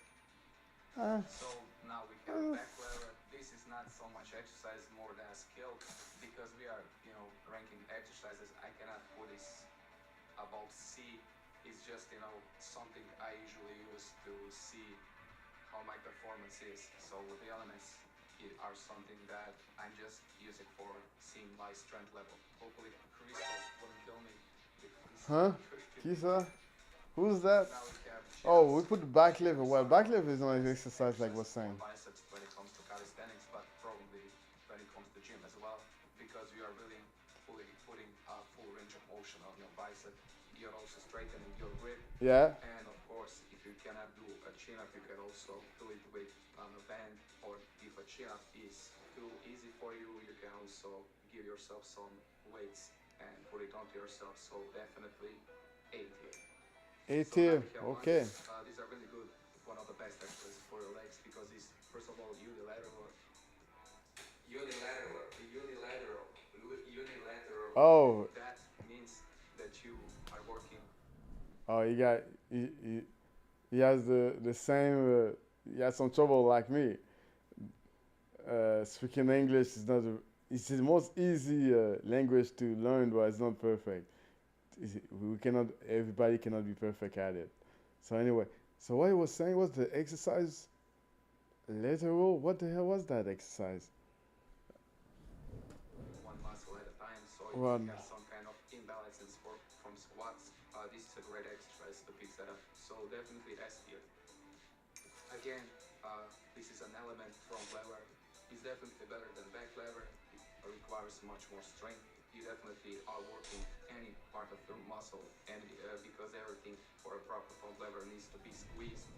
Uh, So now we have back lever. This is not so much exercise, more than a skill, because we are, ranking exercises. I cannot put this about C. It's just, something I usually use to see how my performance is. So the elements are something that I'm just using for seeing my strength level. Hopefully, Crystal wouldn't kill me because huh? he's 15 Kisa? meters. Who's that? Now we have Oh, chin-ups. we put the back Again, lever. we Well, start back off lever is not an as exercise like we're exercises for saying. biceps when it comes to calisthenics, but probably when it comes to gym as well, because you are really putting a full range of motion on your bicep. You're also straightening your grip, Yeah. and of course, if you cannot do a chin-up, you can also do it with a band, or if a chin-up is too easy for you, you can also give yourself some weights and put it onto yourself. So definitely 80. Eight So now here. we have Okay. lunges. These are really good. One of the best exercises for your legs because it's first of all unilateral. Oh, That means that you are working. oh, he has the same. He has some trouble like me. Speaking English is not. It's the most easy language to learn, but it's not perfect. We cannot. Everybody cannot be perfect at it. So anyway, so what he was saying was the exercise lateral. What the hell was that exercise? One muscle at a time. So if you One. have some kind of imbalances from squats, this is a great exercise to fix that up. So definitely S tier. Again, this is an element from lever. It's definitely better than back lever. It requires much more strength. You definitely are working any part of your muscle, and because everything for a proper front lever needs to be squeezed.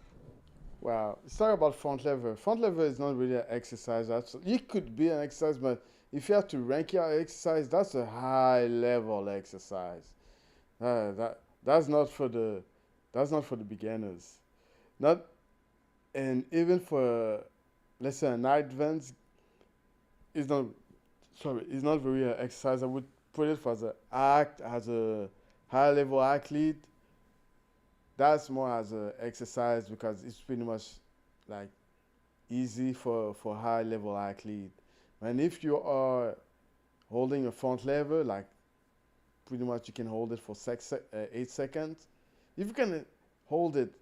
Wow, let's talk about front lever. Front lever is not really an exercise. It could be an exercise, but if you have to rank your exercise, that's a high level exercise. That's not for the beginners. Not and even for let's say an advanced, it's not it's not very exercise. I would put it for as a high level athlete. That's more as a exercise because it's pretty much like easy for high level athlete. And if you are holding a front lever, like pretty much you can hold it for 8 seconds. If you can hold it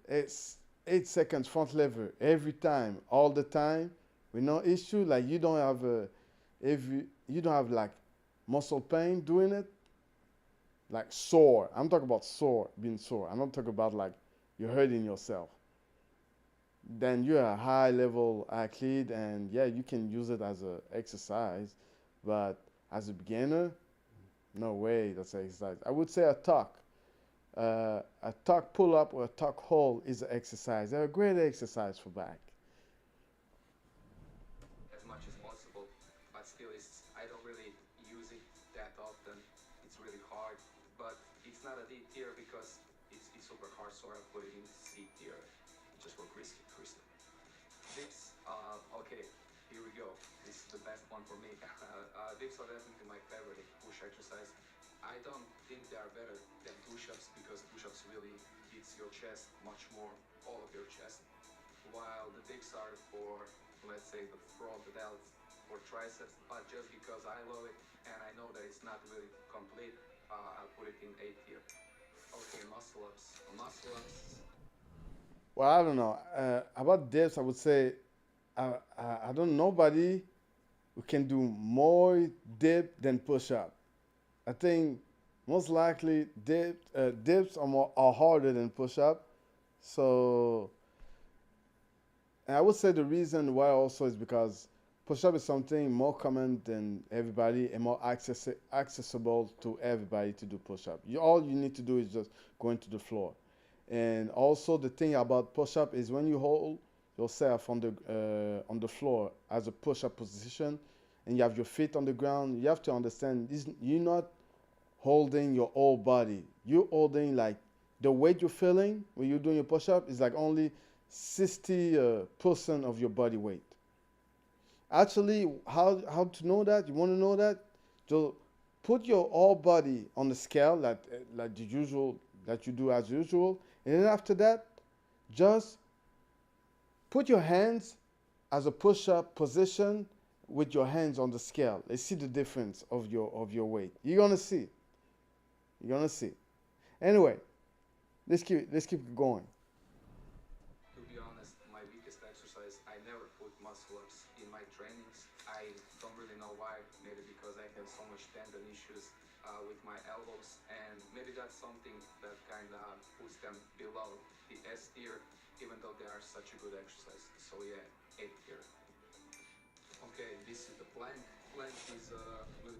8 seconds front lever every time, all the time, with no issue, like you don't have like muscle pain doing it, like sore. I'm talking about sore, being sore. I'm not talking about like you're hurting yourself. Then you're a high level athlete, and yeah, you can use it as a exercise, but as a beginner, no way that's an exercise. I would say a tuck pull up or a tuck hold is an exercise. They're a great exercise for back. As much as possible, but still, I don't really use it that often. It's really hard, but it's not a D tier because it's super hard, so I put it in C tier just for Crystal. Dips, okay, here we go. This is the best one for me. Dips are definitely my favorite push exercise. I don't think they are better than push-ups because push-ups really hits your chest much more, all of your chest, while the dips are for, let's say, the front delts or triceps, but just because I love it and I know that it's not really complete, I'll put it in A tier. Okay, muscle-ups. Muscle-ups. Well, I don't know. About dips, I would say I don't know nobody who can do more dip than push up. I think most likely dips are harder than push up. So and I would say the reason why also is because push up is something more common than everybody and more accessible to everybody to do push up. All you need to do is just go into the floor. And also the thing about push up is when you hold yourself on the floor as a push up position and you have your feet on the ground, you have to understand this, you're not holding your whole body. You're holding like the weight you're feeling when you're doing your push up is like only 60% of your body weight. Actually, how to know that? You want to know that? Just put your whole body on the scale like the usual that you do as usual, and then after that, just Put your hands as a push-up position with your hands on the scale. Let's see the difference of your weight. You're gonna see. You're gonna see. Anyway, let's keep going. To be honest, my weakest exercise, I never put muscle ups in my trainings. I don't really know why. Maybe because I have so much tendon issues with my elbows, and maybe that's something that kind of puts them below the S tier, even though they are such a good exercise. So yeah, 8 tier. Okay, this is the plank. Plank is really.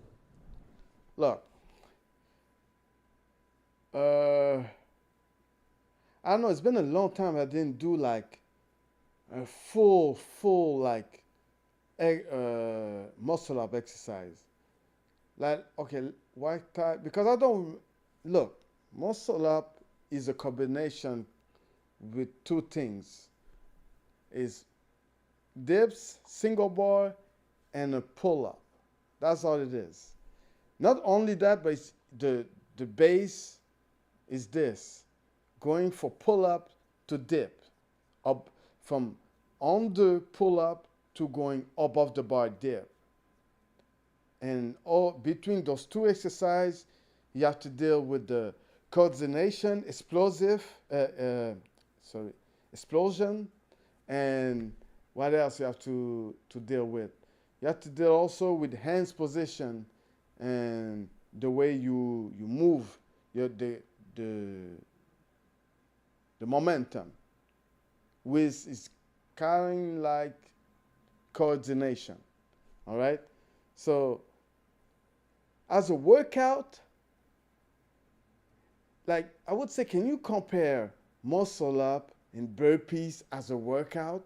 Look, uh, I don't know. It's been a long time I didn't do like a full like muscle up exercise. Like, okay, why type? Because I don't look. Muscle up is a combination with two things: is dips, single bar, and a pull up. That's all it is. Not only that, but it's the base is this: going for pull up to dip, up from on the pull up to going above the bar dip. And all between those two exercises, you have to deal with the coordination, sorry, explosion, and what else you have to deal with? You have to deal also with hands position and the way you move, your the the momentum, which is kind of like coordination. All right. So as a workout, like I would say, can you compare muscle up and burpees as a workout?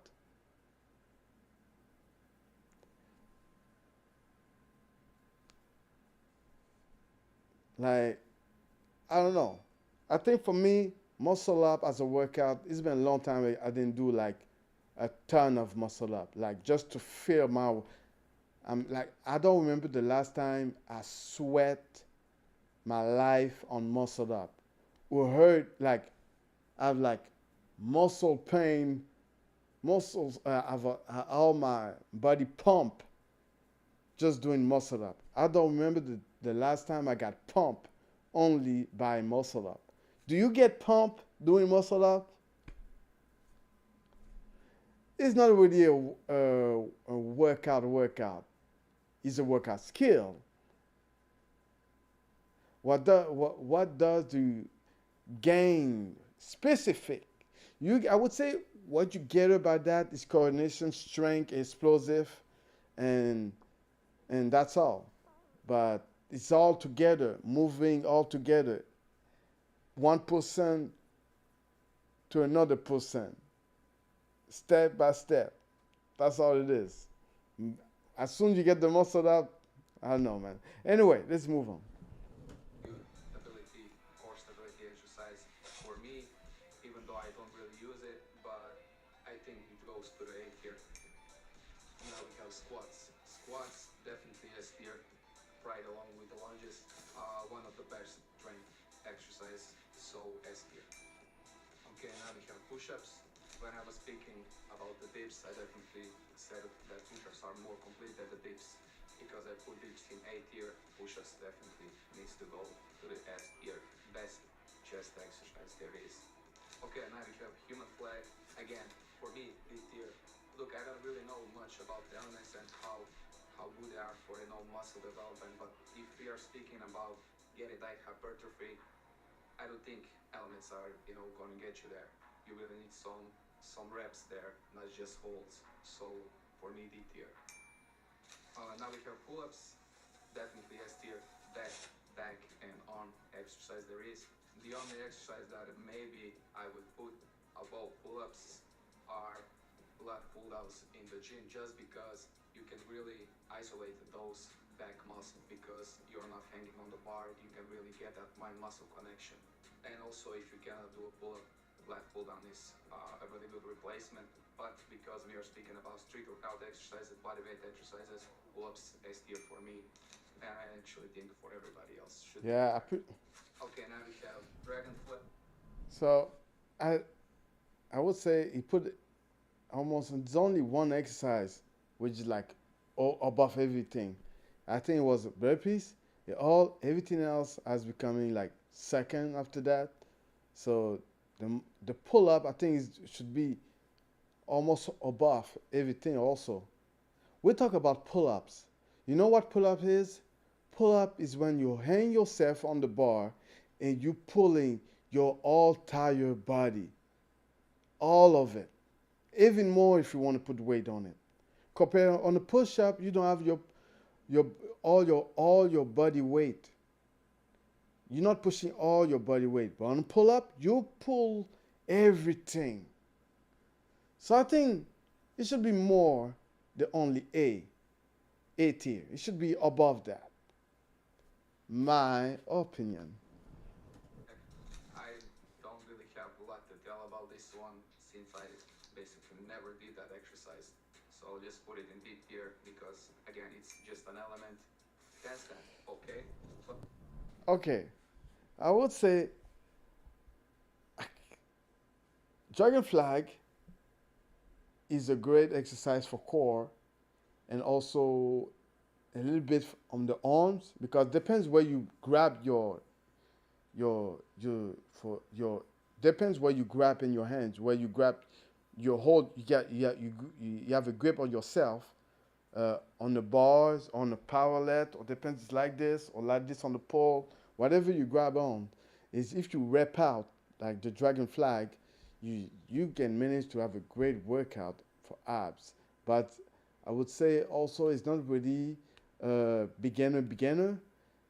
Like, I don't know. I think for me, muscle up as a workout, it's been a long time I didn't do like a ton of muscle up, like just to feel my. I'm like, I don't remember the last time I sweat my life on muscle up. Or hurt like I have like muscle pain, muscles. All my body pump just doing muscle up. I don't remember the last time I got pumped only by muscle up. Do you get pumped doing muscle up? It's not really a workout. It's a workout skill. What does you gain specific? I would say what you get about that is coordination, strength, explosive, and that's all. But it's all together, moving all together, 1% to another percent, step by step. That's all it is. As soon as you get the muscle up, I don't know, man. Anyway, let's move on. Good stability, core stability exercise. For me, even though I don't really use it, but I think it goes to the A tier. Now we have squats. Squats definitely S tier, right along with the lunges. One of the best strength exercise, so S tier. Okay, now we have push-ups. When I was speaking about the dips, I definitely said that push-ups are more complete than the dips because I put dips in A tier. Push-ups definitely needs to go to the S tier. Best chest exercise there is. Okay, now we have human flag. Again, for me, B tier. Look, I don't really know much about the elements and how good they are for muscle development, but if we are speaking about getting like hypertrophy, I don't think elements are going to get you there. You really need some reps there, not just holds. So for me, D tier. Now we have pull-ups, definitely S tier. Best back and arm exercise there is. The only exercise that maybe I would put above pull-ups are lat pull-downs in the gym, just because you can really isolate those back muscles because you're not hanging on the bar. You can really get that mind-muscle connection. And also, if you cannot do a pull-up, lat pull-down is a really good replacement. But because we are speaking about street workout exercises, bodyweight exercises, pull-ups S tier for me, and I actually think for everybody else should. Yeah, Okay, now we have dragon flip. so I I would say he put almost it's only one exercise which is like above everything. I think it was burpees. All everything else has becoming like second after that. So the pull up I think should be almost above everything also. We talk about pull ups. You know what pull up is? Pull up is when you hang yourself on the bar and you pulling your all entire body, all of it, even more if you want to put weight on it. Compare on a push up, you don't have your all your body weight. You're not pushing all your body weight, but on a pull up, you pull everything. So I think it should be more the only A tier. It should be above that. My opinion. I don't really have a lot to tell about this one since I basically never did that exercise. So I'll just put it in B tier because again it's just an element. Handstand, okay. But Okay, I would say dragon flag is a great exercise for core and also a little bit on the arms because depends where you grab your for your depends where you grab in your hands where you grab your hold you have a grip on yourself on the bars on the powerlet or depends like this or like this on the pole whatever you grab on is if you rep out like the dragon flag you can manage to have a great workout for abs but I would say also it's not really beginner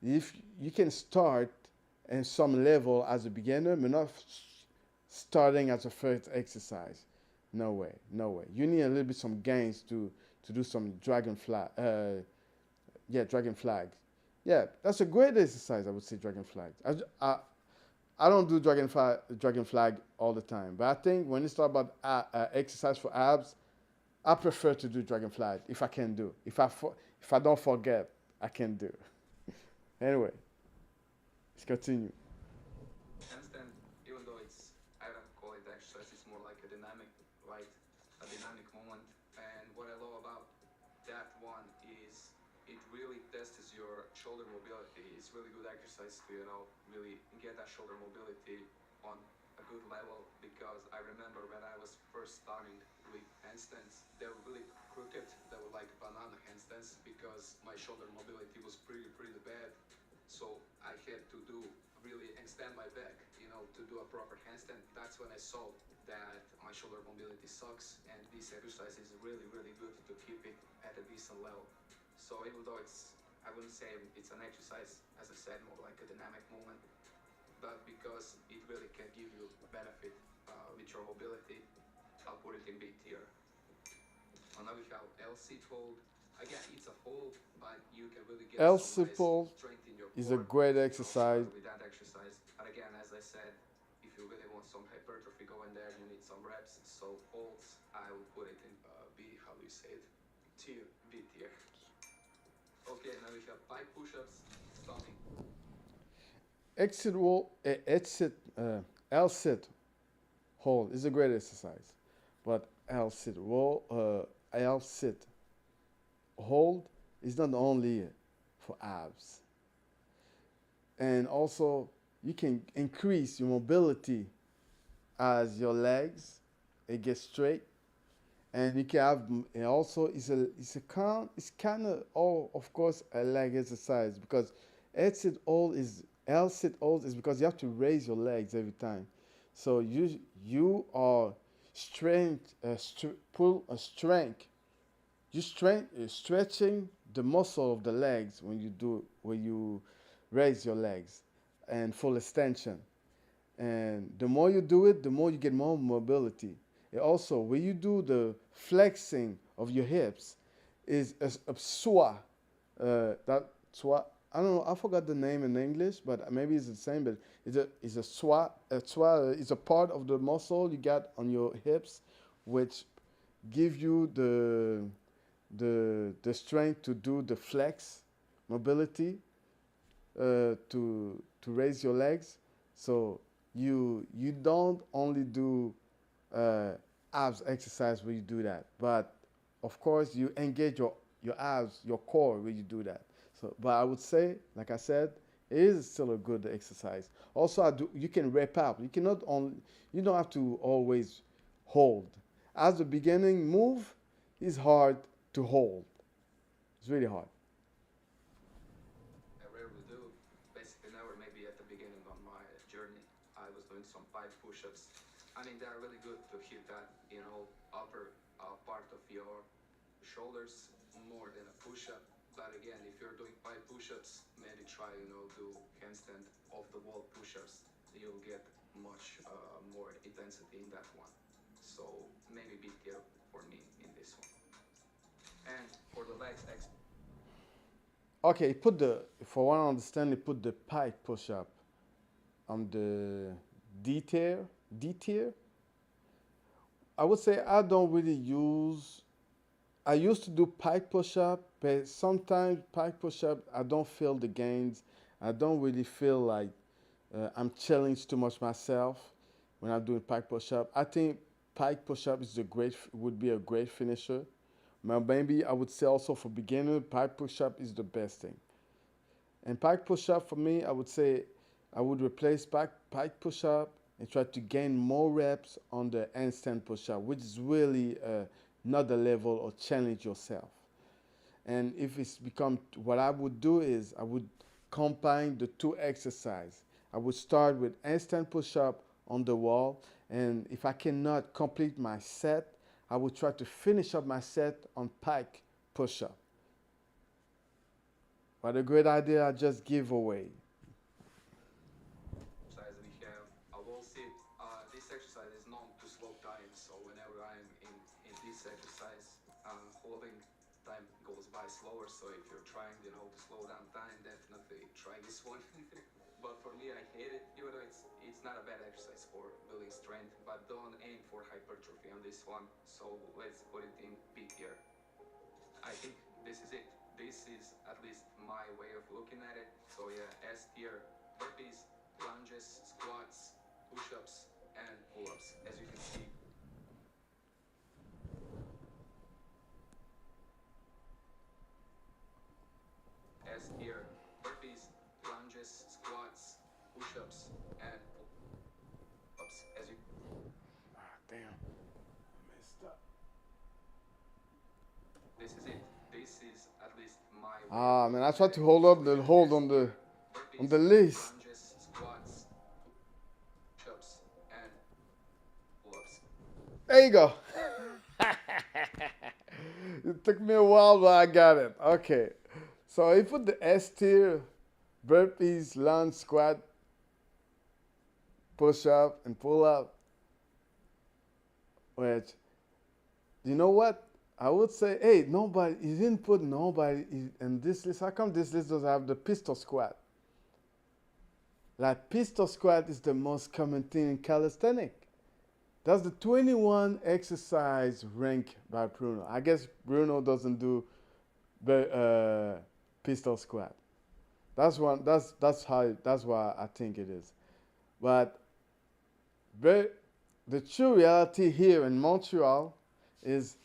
if you can start in some level as a beginner but not starting as a first exercise. No way, no way. You need a little bit some gains to do some dragon flag. Yeah, dragon flags. Yeah, that's a great exercise. I would say dragon flags. I don't do dragon flag all the time, but I think when it's talk about exercise for abs, I prefer to do dragon flag if I can do. If I don't forget, I can do. Anyway, let's continue. handstand, even though it's I don't call it exercise, it's more like a dynamic, right? A dynamic moment. And what I love about that one is it really tests your shoulder mobility. It's really good exercise to, really get that shoulder mobility on a good level because I remember when I was first starting with handstands, they were really crooked. They were like banana handstands because my shoulder mobility was pretty bad. So I had to do really extend my back, to do a proper handstand. That's when I saw that my shoulder mobility sucks, and this exercise is really good to keep it at a decent level. So even though I wouldn't say it's an exercise, as I said, more like a dynamic movement, but because it really can give you benefit with your mobility, I'll put it in B tier. And now we have L sit hold. Again, it's a hold, but you can really get L some nice simple strength in your is a core. great exercise. With that exercise. But again, as I said, if you really want some hypertrophy going there, you need some reps. So holds, I will put it in B. How do you say it? Tier, B tier. Okay, now we have 5 push-ups, stomach. Exit wall, L sit hold is a great exercise, but L sit hold is not only for abs, and also you can increase your mobility as your legs it gets straight, and you can have and also it's kind of all of course a leg exercise because L sit hold is because you have to raise your legs every time, so you are strength pull a strength stretching the muscle of the legs when you raise your legs and full extension. And the more you do it, the more you get more mobility. And also, when you do the flexing of your hips, is a psoas. That psoas. I don't know. I forgot the name in English, but maybe it's the same. But it's a psoas. A psoas is a part of the muscle you got on your hips, which give you the strength to do the flex mobility to raise your legs. So you don't only do uh, abs exercise when you do that. But of course, you engage your abs, your core when you do that. So, but I would say, like I said, it is still a good exercise. Also, you can rep up. You cannot only, you don't have to always hold. As the beginning move, is hard to hold. It's really hard. I rarely do. Basically, never. Maybe at the beginning on my journey, I was doing some pipe push-ups. I mean, they're really good to hit that, upper part of your shoulders more than a push-up. But again, if you're doing pipe push-ups, maybe try, do handstand off the wall push-ups. You'll get much more intensity in that one. So maybe be tier for me in this one. And for the legs, Okay, put the, for what I understand, they put the pike push up on the D tier. D tier. I would say I don't really use. I used to do pike push up, but sometimes pike push up I don't feel the gains. I don't really feel like I'm challenged too much myself when I'm doing pike push up. I think pike push up is a great would be a great finisher. Now maybe I would say also for beginner, pike push up is the best thing. And pike push up for me, I would say I would replace pike push up and try to gain more reps on the handstand push up, which is really another level or challenge yourself. And if it's become, what I would do is I would combine the two exercise. I would start with handstand push up on the wall, and if I cannot complete my set, I would try to finish up my set on pike push up. What a great idea I just give away. exercise we have a wall sit. This exercise is known to slow time, so whenever I'm in this exercise, holding time goes by slower. So if you're trying, to slow down time, definitely try this one. But for me, I hate it, even though it's not a bad exercise for building strength. But don't aim for hypertrophy on this one. So let's put it in B tier. I think this is it. This is at least my way of looking at it. So yeah, S tier, burpees, lunges, squats, push-ups, and pull-ups. As you can see, S tier, burpees, lunges, squats, push-ups, and pull-ups. As you Damn, I messed up. This is it. This is at least my way Ah of man, I looking tried at to it. hold up So the yeah, hold S on tier, the burpees, list. lunges, squats, push-ups, and pull-ups. There you go. It took me a while, but I got it. Okay. So I put the S tier, burpees, lunge, squat, push up, and pull up. Which, you know what? I would say, hey, nobody, you didn't put nobody in this list. How come this list doesn't have the pistol squat? Like, pistol squat is the most common thing in calisthenics. That's the 21 exercise ranked by Bruno. I guess Bruno doesn't do pistol squat. That's one. That's how. That's why I think it is. But the true reality here in Montreal is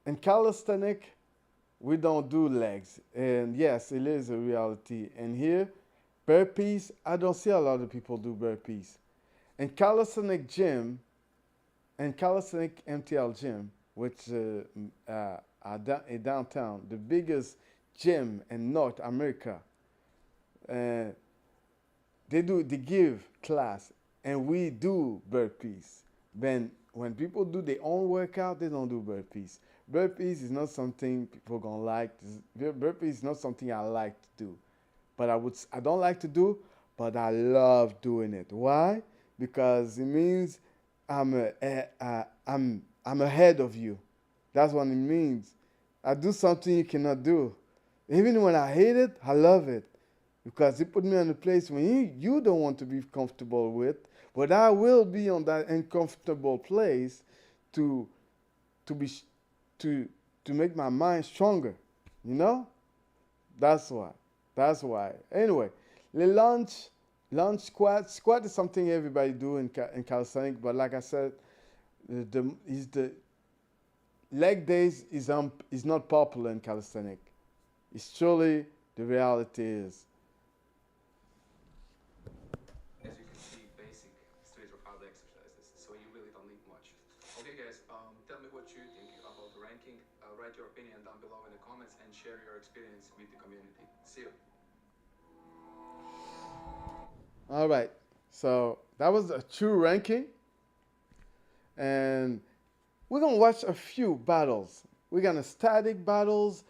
in calisthenics we don't do legs, and yes, it is a reality. And here, burpees, I don't see a lot of people do burpees. In calisthenic gym, and calisthenic MTL gym, which are downtown, the biggest gym in North America, uh, they give class, and we do burpees. Then when people do their own workout, they don't do burpees. Burpees is not something people gonna like. Burpees is not something I like to do, but I don't like to do, but I love doing it. Why? Because it means I'm ahead of you. That's what it means. I do something you cannot do. Even when I hate it, I love it. Because it put me in a place when you don't want to be comfortable with, but I will be on that uncomfortable place to to be to to make my mind stronger. You know? That's why. That's why. Anyway, the lunge squat. Squat is something everybody do in calisthenics, but like I said, is the leg days is not popular in calisthenics. It's truly the reality is. As you can see, basic street workout exercises, so you really don't need much. Okay, guys, tell me what you think about the ranking. Write your opinion down below in the comments and share your experience with the community. See you. All right. So that was a true ranking, and we're gonna watch a few battles. We're gonna static battles,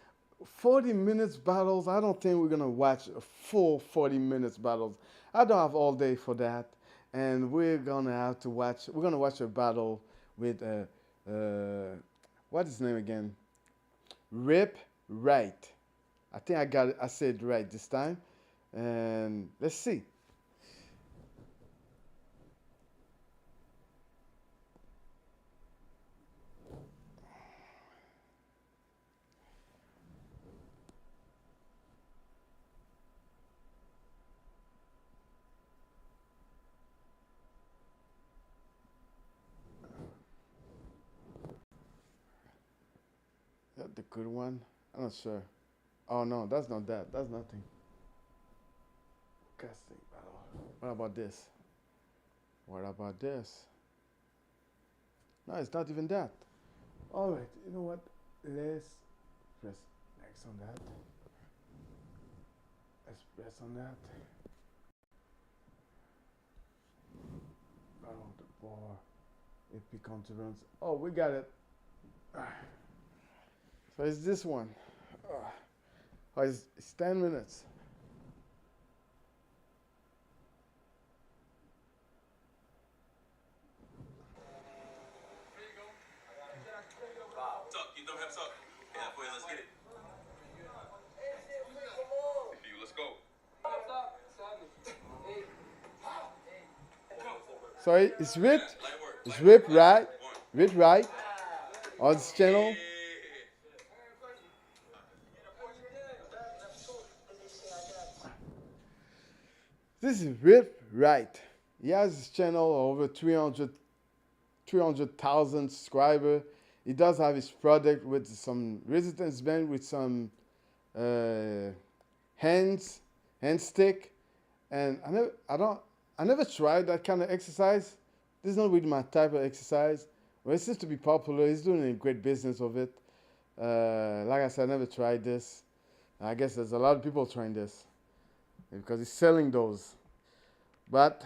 40 minutes battles. I don't think we're gonna watch a full 40 minutes battles. I don't have all day for that, and we're gonna have to watch. We're gonna watch a battle with what is his name again? Rip Wright. I think I got it. I said it right this time, and let's see. That the good one? I'm not sure. Oh no, that's not that. That's nothing. Casting battle. What about this? What about this? No, it's not even that. All right, you know what? Let's press X on that. Let's press on that. Battle the bar. It becomes runs. Oh, we got it. So it's this one. Oh, it's 10 minutes. Tuck, you don't have tuck. Yeah, boy, let's get it. Let's go. So it's Rip right, Rip right on this channel. This is Rip Right. He has his channel over 300,000 subscribers. He does have his product with some resistance band with some hand stick, and I never tried that kind of exercise. This is not really my type of exercise. But it seems to be popular. He's doing a great business of it. Like I said, I never tried this. I guess there's a lot of people trying this because he's selling those. But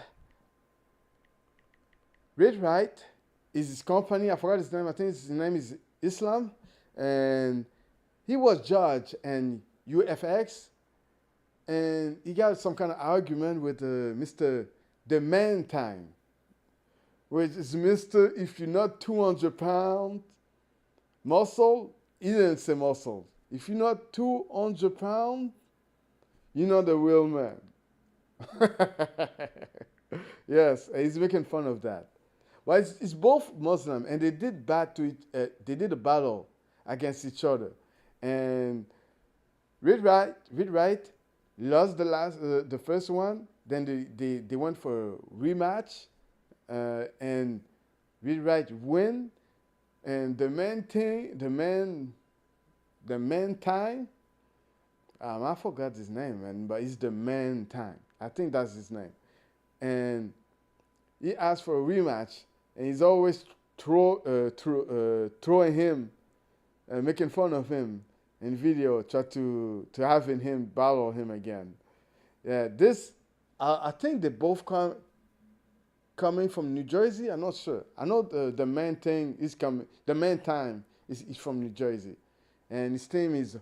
Rich Right is his company. I forgot his name. I think his name is Islam. And he was judge in UFX. And he got some kind of argument with Mr. The Man Time, which is Mr. If you're not 200 pounds muscle, he didn't say muscle. If you're not 200 pounds, you're not a real man. Yes, he's making fun of that. But it's both Muslim, and they did they did a battle against each other, and Reed Wright lost the first one. Then they went for a rematch, and Reed Wright win, and the man time. I forgot his name, man, but it's the man time. I think that's his name. And he asked for a rematch, and he's always throwing him, making fun of him in video, try to having him battle him again. Yeah, I think they both coming from New Jersey. I'm not sure. I know the man thing is coming. The man time is from New Jersey, and his team is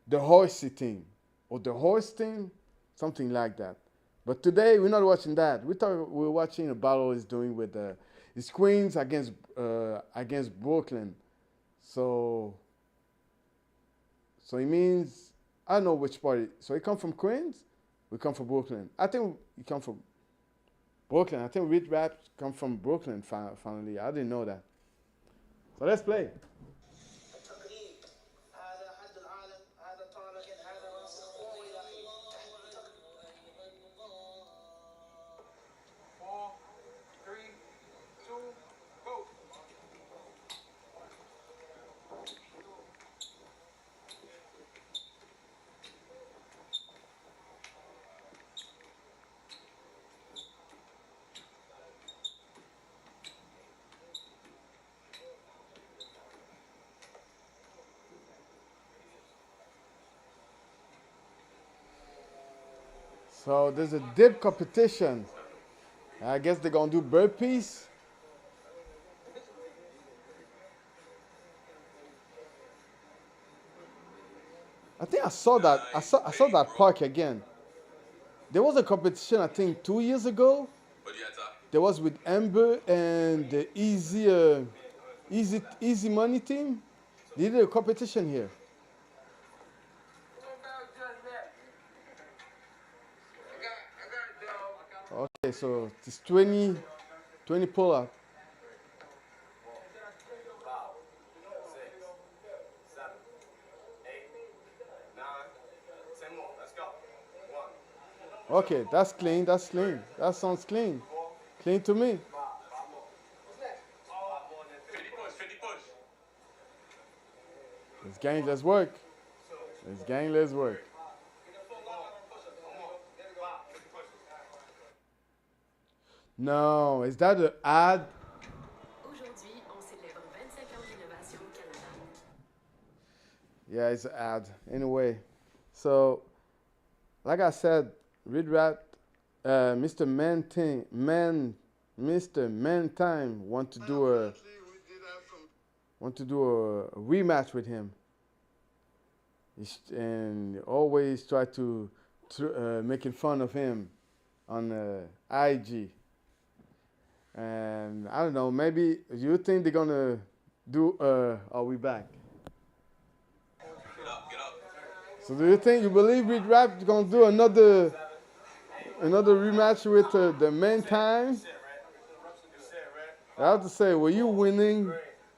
the Horsey team or the Horse team, something like that. But today we're not watching that. We thought we were watching a battle he's doing with his Queens against Brooklyn. So it means I don't know which party. So he come from Queens. We come from Brooklyn. I think he come from Brooklyn. I think Reed Rap come from Brooklyn. Finally, I didn't know that. So let's play. So there's a dip competition. I guess they're gonna do burpees. I think I saw that. I saw that park again. There was a competition I think 2 years ago. There was with Amber and the Easy Money team. They did a competition here. Okay, so it's 20 pull up. Okay, that's clean. That's clean. That sounds clean. Clean to me. 50 push. Let's gang. Let's work. Let's gang. Let's work. No, is that an ad? Aujourd'hui, on célèbre 25 ans d'innovation au Canada. Yeah, it's an ad. Anyway, so like I said, Reed Rat, Mr. Mr. Man Time want to do a rematch with him. And always try to making fun of him on IG. And I don't know, maybe you think they're gonna do? Are we back? Get up. So do you believe Reed Rap is gonna do another rematch with the Man Time? I have to say, when you win,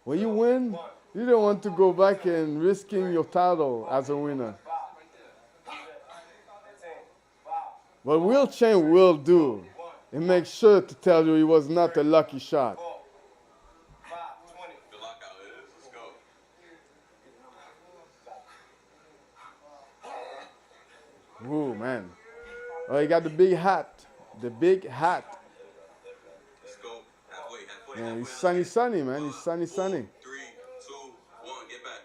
you don't want to go back and risking your title as a winner. But Will Chen will do. And make sure to tell you it was not a lucky shot. The lockout is. Let's go. Ooh, man. Oh, he got the big hat. The big hat. Let's go. Halfway. And he's sunny, man. He's sunny. 3, 2, 1, get back.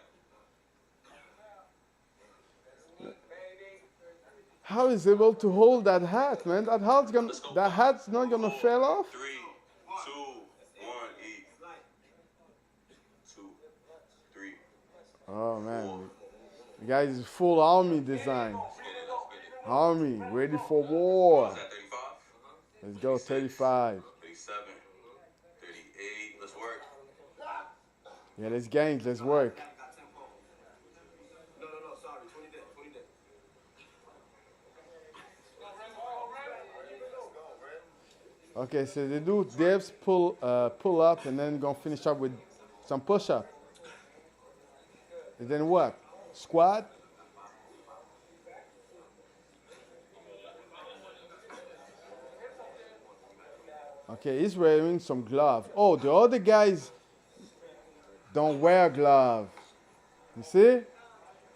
How is he able to hold that hat, man? That hat's not gonna fall off. 3, 2, 1, eat. 2, 3. Oh man, the guy is full army design. Army, ready for war. Is that 35? Let's go, 35. 37, 38. Let's work. Yeah, let's gang, let's work. No, sorry. 20 dead. Okay, so they do dips, pull up, and then gonna finish up with some push up. And then what? Squat. Okay, he's wearing some glove. Oh, the other guys don't wear glove. You see?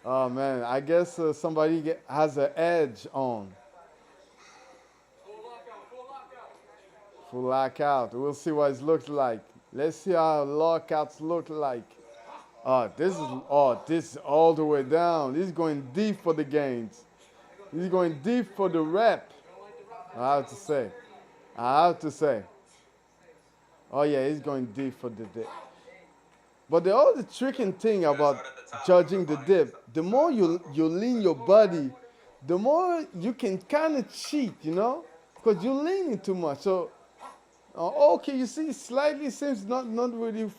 Oh man, I guess somebody has an edge on. Full lockout. We'll see what it looks like. Let's see how lockouts look like. This is all the way down. He's going deep for the gains. He's going deep for the rep. I have to say. Oh yeah, he's going deep for the dip. But the other tricking thing about judging the dip, the more you lean your body, the more you can kind of cheat, you know, because you're leaning too much. So, okay, you see, slightly seems not really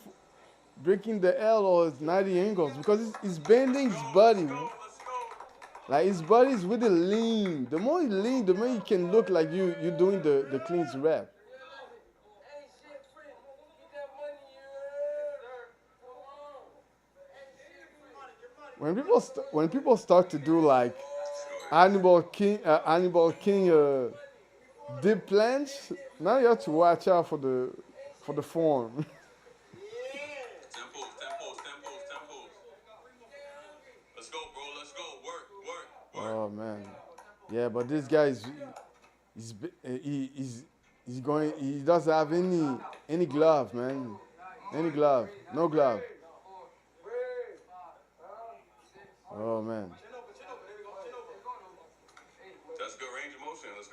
breaking the L or 90 angles because it's bending his body. Like his body is really lean. The more you lean, the more you can look like you're doing the clean rep. When people start to do like Animal King dip planche, now you have to watch out for the form. Tempos. Let's go, bro. Let's go. Work. Oh man, yeah, but this guy he's going. He doesn't have any glove, man. Any glove? No glove. Oh man. That's good range of motion. Let's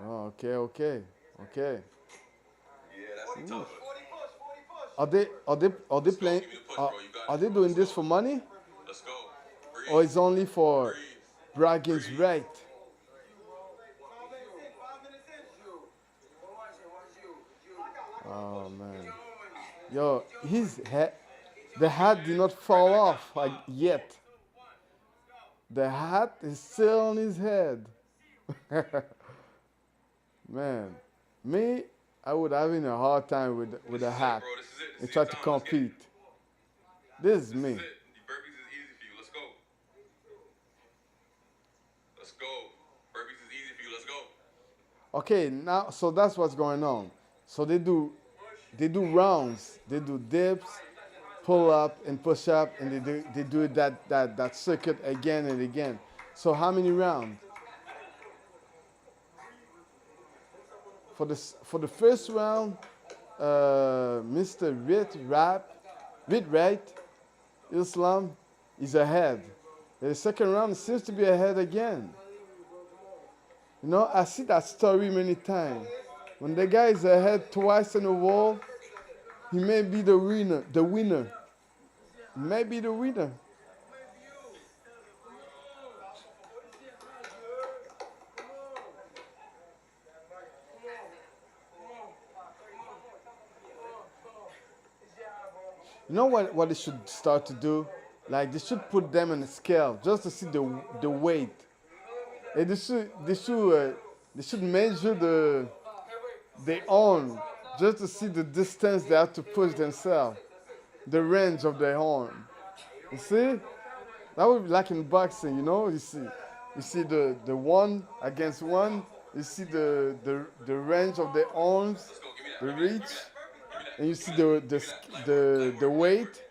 Oh, okay, okay, okay. Yeah, that's a tough one. Are they Let's go. playing? Give me the push, Are, bro. You got are this, they bro. doing Let's this go. for money, Let's go. or Breathe. it's only for Breathe. bragging's Breathe. right? Oh man, yo, his head, the hat did not fall off like yet. The hat is still on his head. Man, me, I would having a hard time with a This is it, hat bro. This is it. and This is try your to time. Let's get it. compete. This is This is me. it. The burpees is easy for you. Let's go. Let's go. Burpees is easy for you. Let's go. Okay, now so that's what's going on. So they do rounds, they do dips, pull up and push up, and they do that circuit again and again. So how many rounds? For the first round, Mr. Rit Islam is ahead. The second round seems to be ahead again. You know, I see that story many times. When the guy is ahead twice in a row, he may be the winner. The winner. He may be the winner. You know what they should start to do? Like they should put them on a scale just to see the weight. And they should measure their arm just to see the distance they have to push themselves, the range of their arm. You see? That would be like in boxing, you know. You see the one against one. You see the range of their arms, Let's go. Give me that. the Give me that. reach, Give me that. and you see the weight.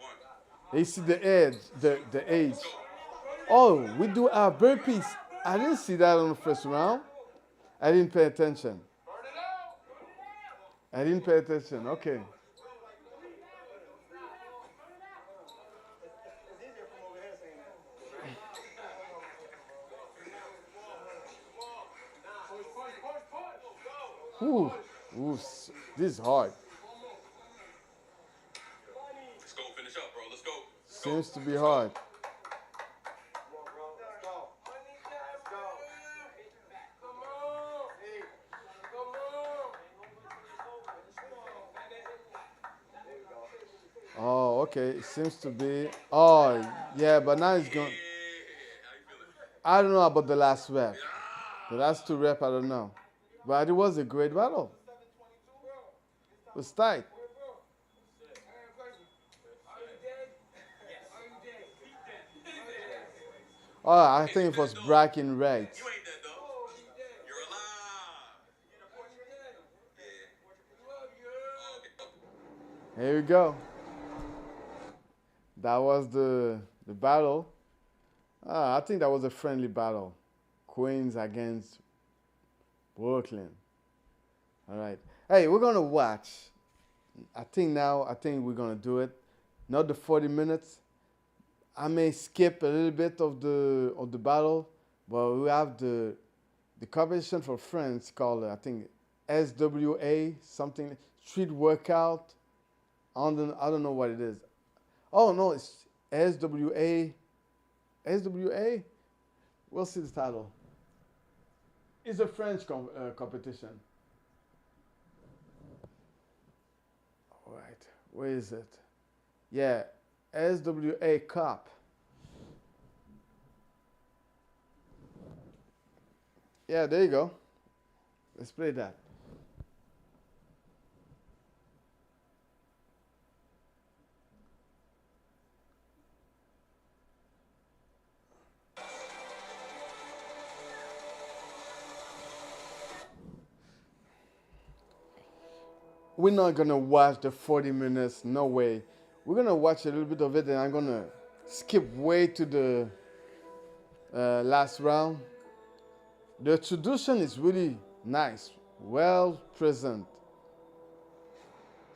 And you see the edge, the age. Oh, we do our burpees. I didn't see that on the first round. I didn't pay attention. I didn't pay attention. Okay. Ooh, this is hard. Let's go. Finish up, bro. Let's go. Seems to be hard. Oh, okay. It seems to be. Oh, yeah, but now it's going. I don't know about the last rep. The last two rep, I don't know. But it was a great battle. It was tight. Oh, I think it was bragging rights. You ain't dead though. You're alive. Yeah. Here we go. That was the battle. I think that was a friendly battle. Queens against Brooklyn. All right. Hey, we're gonna watch. I think we're gonna do it. Not the 40 minutes. I may skip a little bit of the battle, but we have the competition for friends called I think SWA something street workout. I don't know what it is. Oh no, it's SWA. SWA. We'll see the title. It's a French competition. All right, where is it? Yeah, SWA Cup. Yeah, there you go. Let's play that. We're not gonna watch the 40 minutes, no way. We're gonna watch a little bit of it and I'm gonna skip way to the last round. The tradition is really nice, well present.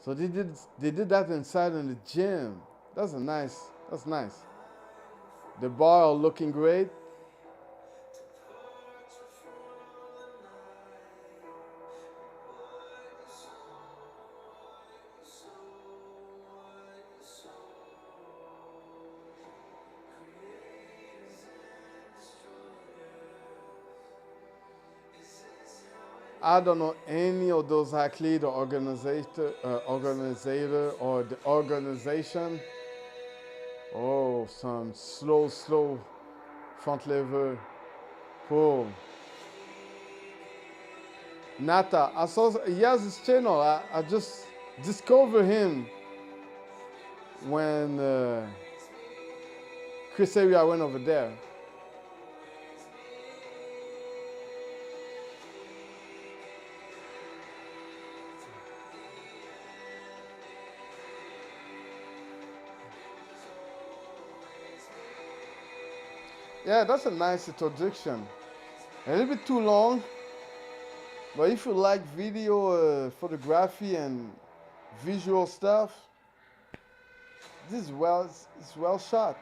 So they did that inside in the gym. That's nice. The bar are looking great. I don't know any of those athletes or organizer or the organization. Oh, some slow front lever pull. Nata, I saw he has his channel. I just discovered him when Chris Heria went over there. Yeah, that's a nice introduction. A little bit too long, but if you like video photography and visual stuff, this is it's well shot.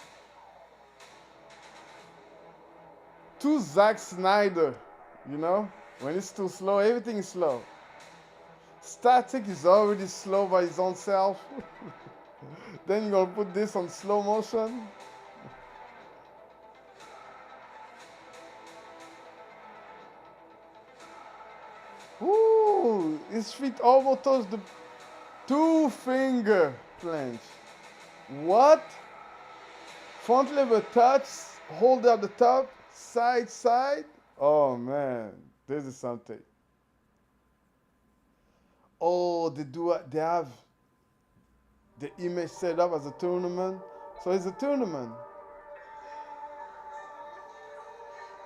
Too Zack Snyder, you know? When it's too slow, everything is slow. Static is already slow by his own self. Then you're gonna put this on slow motion. Ooh, his feet almost touch the 2-finger planche. What? Front lever touch, hold at the top, side. Oh man, this is something. Oh, they have the image set up as a tournament. So it's a tournament.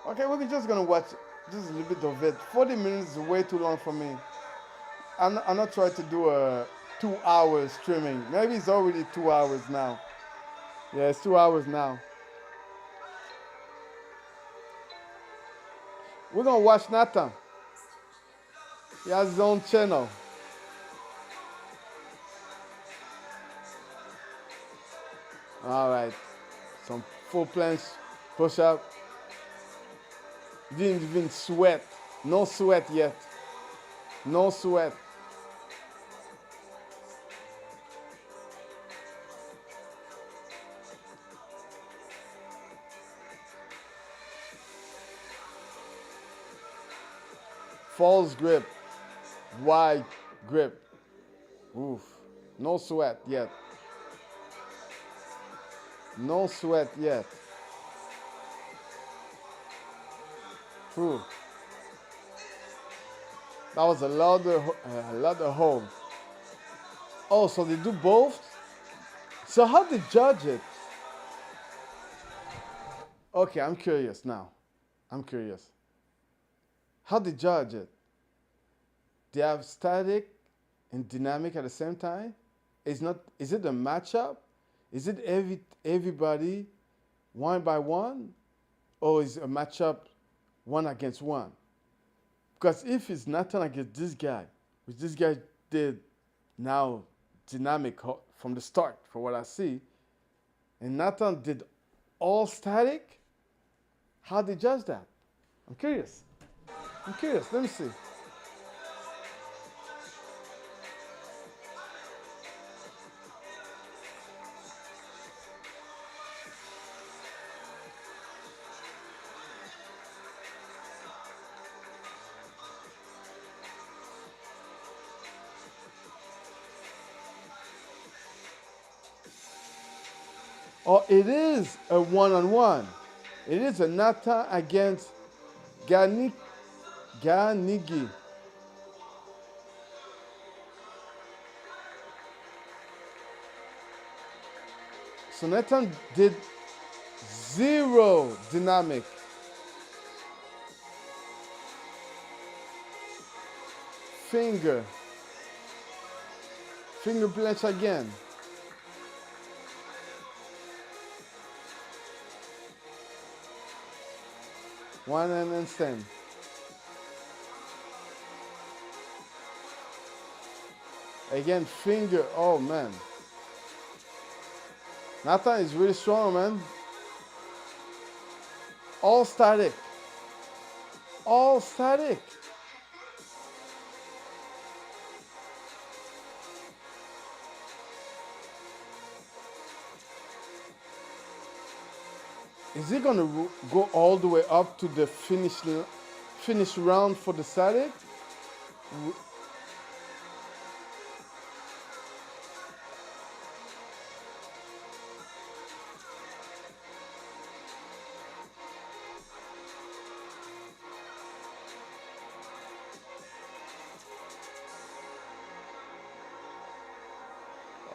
Okay, we're just gonna watch just a little bit of it. 40 minutes is way too long for me. I'm not trying to do a 2 hour streaming. Maybe it's already 2 hours now. Yeah, it's 2 hours now. We're gonna watch Nathan. He has his own channel. All right, some full planche push up. Didn't even sweat. No sweat yet. No sweat. False grip. Wide grip. Oof. No sweat yet. No sweat yet. Whew. That was a lot of hold. Oh, so they do both? So how they judge it? Okay, I'm curious now. I'm curious. How they judge it? They have static and dynamic at the same time? Is it a matchup? Is it everybody one by one? Or is it a matchup one against one? Because if it's Nathan against this guy, which this guy did now dynamic from the start, for what I see, and Nathan did all static, how they judge that? I'm curious. Let me see. Oh, it is a one-on-one. It is a Nathan against Ganigi. So Nathan did 0 dynamic. Finger planche again. One handstand. Again, finger. Oh man. Nathan is really strong, man. All static. All static. Is he going to go all the way up to the finish round for the static? W-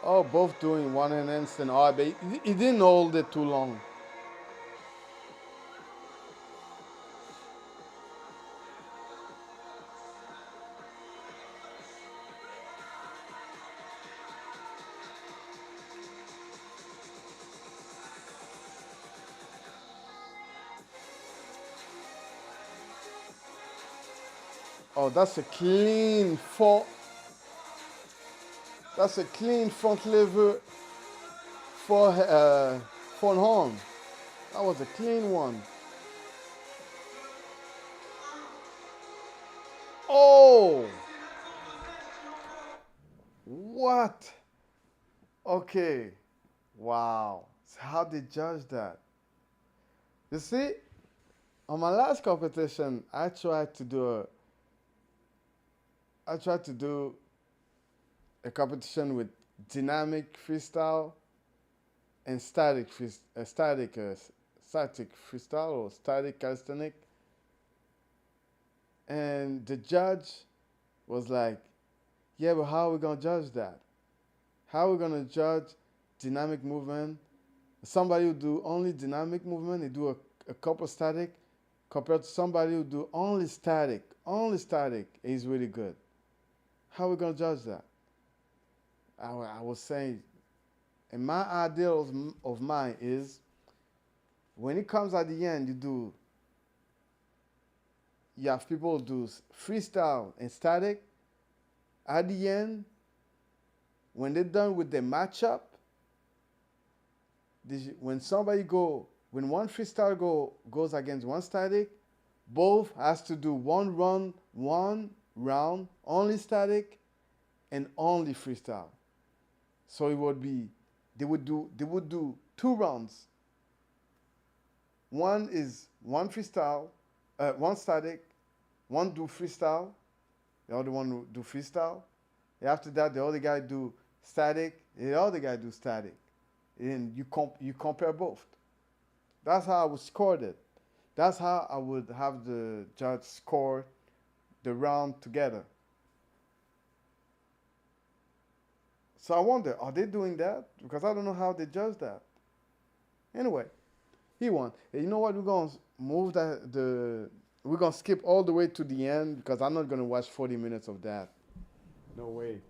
Oh, both doing one hand handstand. Oh, but he didn't hold it too long. Oh, that's a clean front. That's a clean front lever for front arm. That was a clean one. Oh, what? Okay. Wow. So how they judge that? You see, on my last competition, I tried to do a competition with dynamic freestyle and static freestyle or static calisthenic, and the judge was like, "Yeah, but how are we gonna judge that? How are we gonna judge dynamic movement? Somebody who do only dynamic movement, they do a couple static, compared to somebody who do only static is really good. How are we gonna judge that?" I was saying, and my idea of mine is when it comes at the end, you have people who do freestyle and static. At the end, when they're done with the matchup, when one freestyle goes against one static, both has to do one round only static and only freestyle. So it would be they would do 2 rounds. One is one freestyle, one static, one do freestyle, the other one do freestyle. After that, the other guy do static, the other guy do static, and you compare both. That's how I would score it. That's how I would have the judge score the round together. So I wonder, are they doing that? Because I don't know how they judge that. Anyway, he won. And you know what? We're gonna move that the we're gonna skip all the way to the end because I'm not gonna watch 40 minutes of that. No way.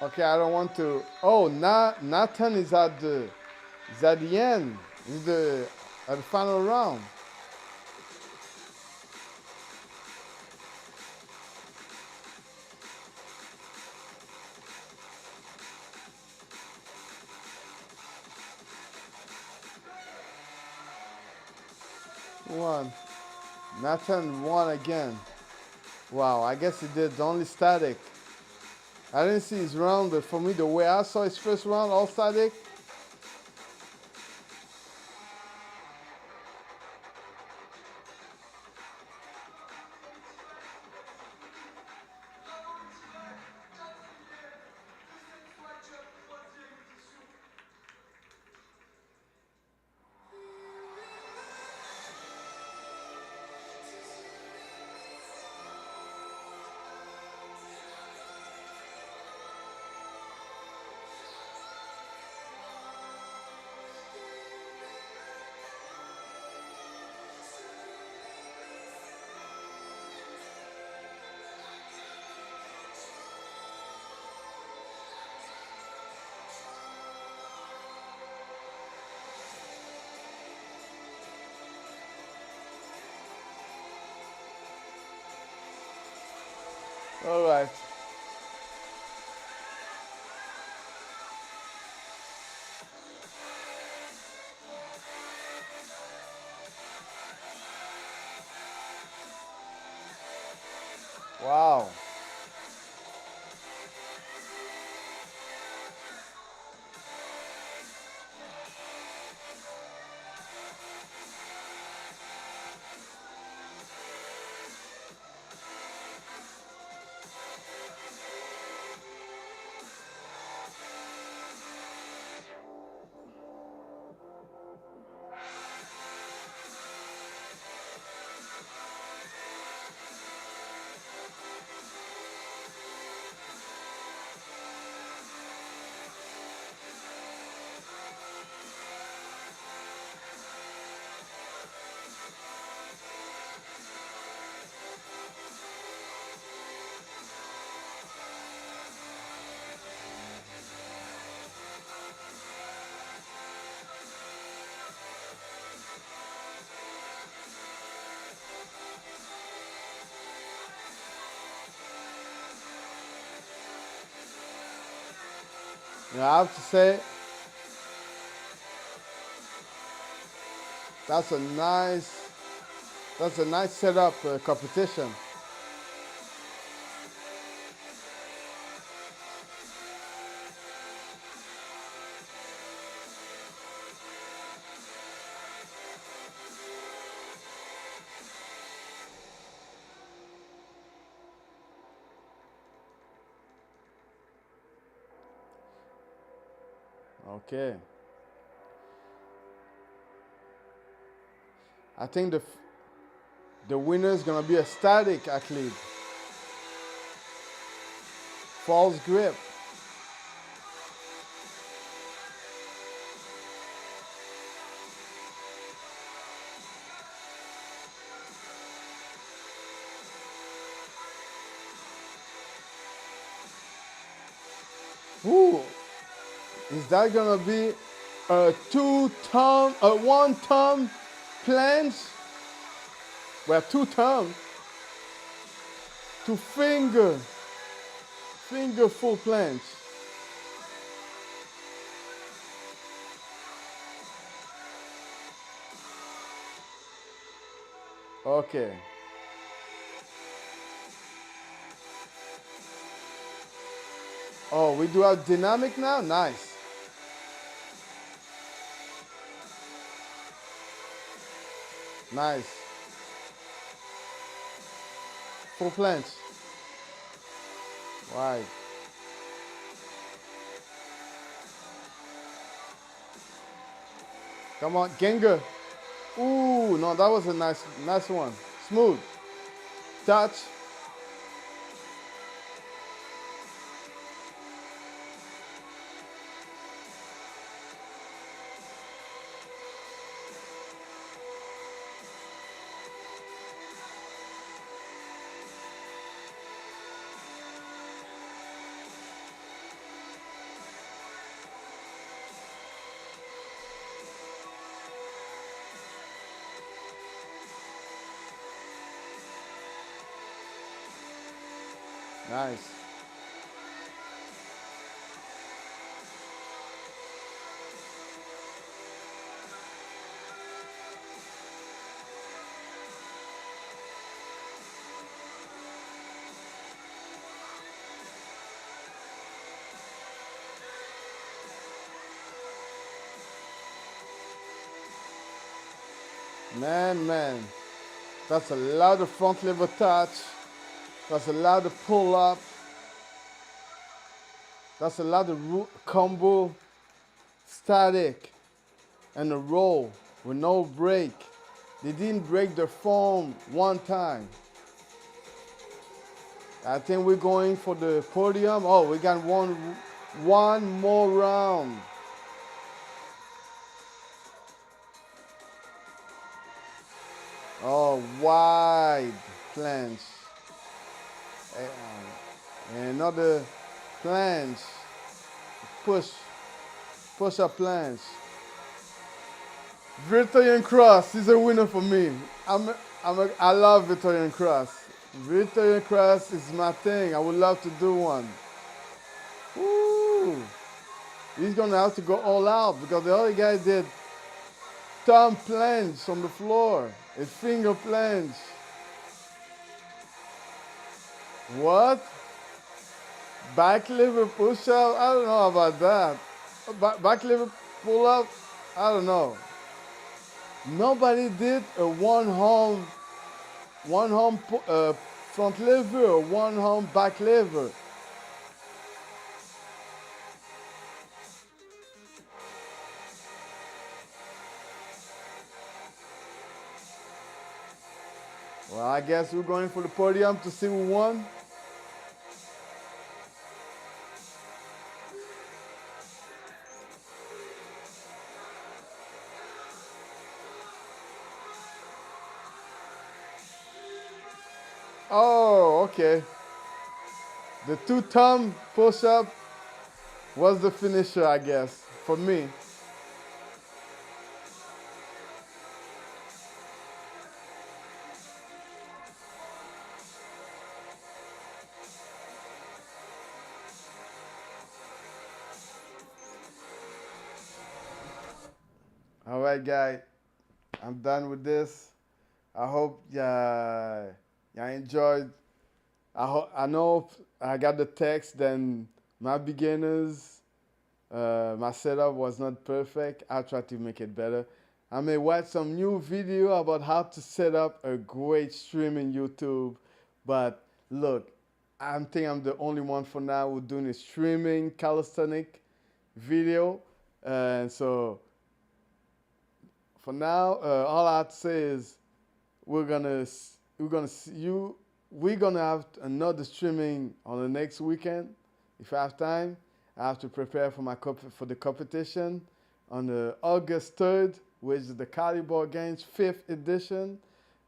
Okay, I don't want to. Oh, Nathan is at the end. Is the at the final round. Won. Nathan won again. Wow, I guess he did only static. I didn't see his round, but for me, the way I saw his first round, all static. All right. Wow. I have to say, that's a nice, setup competition. Okay. I think the winner is gonna be a static athlete. False grip. Ooh, is that gonna be a one thumb planche? Well, two thumb, two finger full planche. Okay. Oh, we do have dynamic now? Nice. Nice. Full planche. Right. Come on, Genga. Ooh, no, that was a nice one. Smooth. Touch. Nice. Man, that's a lot of front lever touch. That's a lot of pull up. That's a lot of combo, static, and a roll with no break. They didn't break the form one time. I think we're going for the podium. Oh, we got one more round. Oh, wide planche. And another planche. Push up planche. Victorian Cross is a winner for me. I love Victorian Cross. Victorian Cross is my thing. I would love to do one. Woo! He's gonna have to go all out because the other guy did thumb planche on the floor, a finger planche. What? Back lever push up? I don't know about that. Back lever pull up? I don't know. Nobody did a one arm front lever or one arm back lever. Well, I guess we're going for the podium to see who won. Oh, okay. The two thumb push up was the finisher, I guess, for me. right, guy. I'm done with this. I hope y'all enjoyed. I know I got the text. Then my beginners, my setup was not perfect. I'll try to make it better. I may watch some new video about how to set up a great stream in YouTube. But look, I think I'm the only one for now who's doing a streaming calisthenic video. And so for now, all I have to say is we're gonna have another streaming on the next weekend. If I have time, I have to prepare for for the competition on the August 3rd, which is the Caliber Games 5th edition.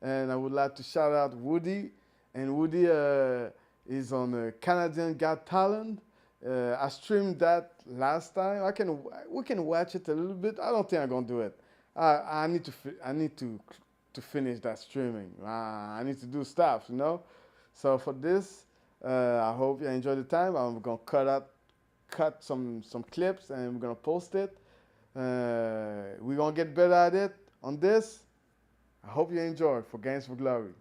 And I would like to shout out Woody. And Woody is on Canadian Got Talent. I streamed that last time. We can watch it a little bit. I don't think I'm gonna do it. I need to finish that streaming. I need to do stuff, you know. So for this, I hope you enjoy the time. I'm gonna cut some clips, and we're gonna post it. We're gonna get better at it on this. I hope you enjoy for Games for Glory.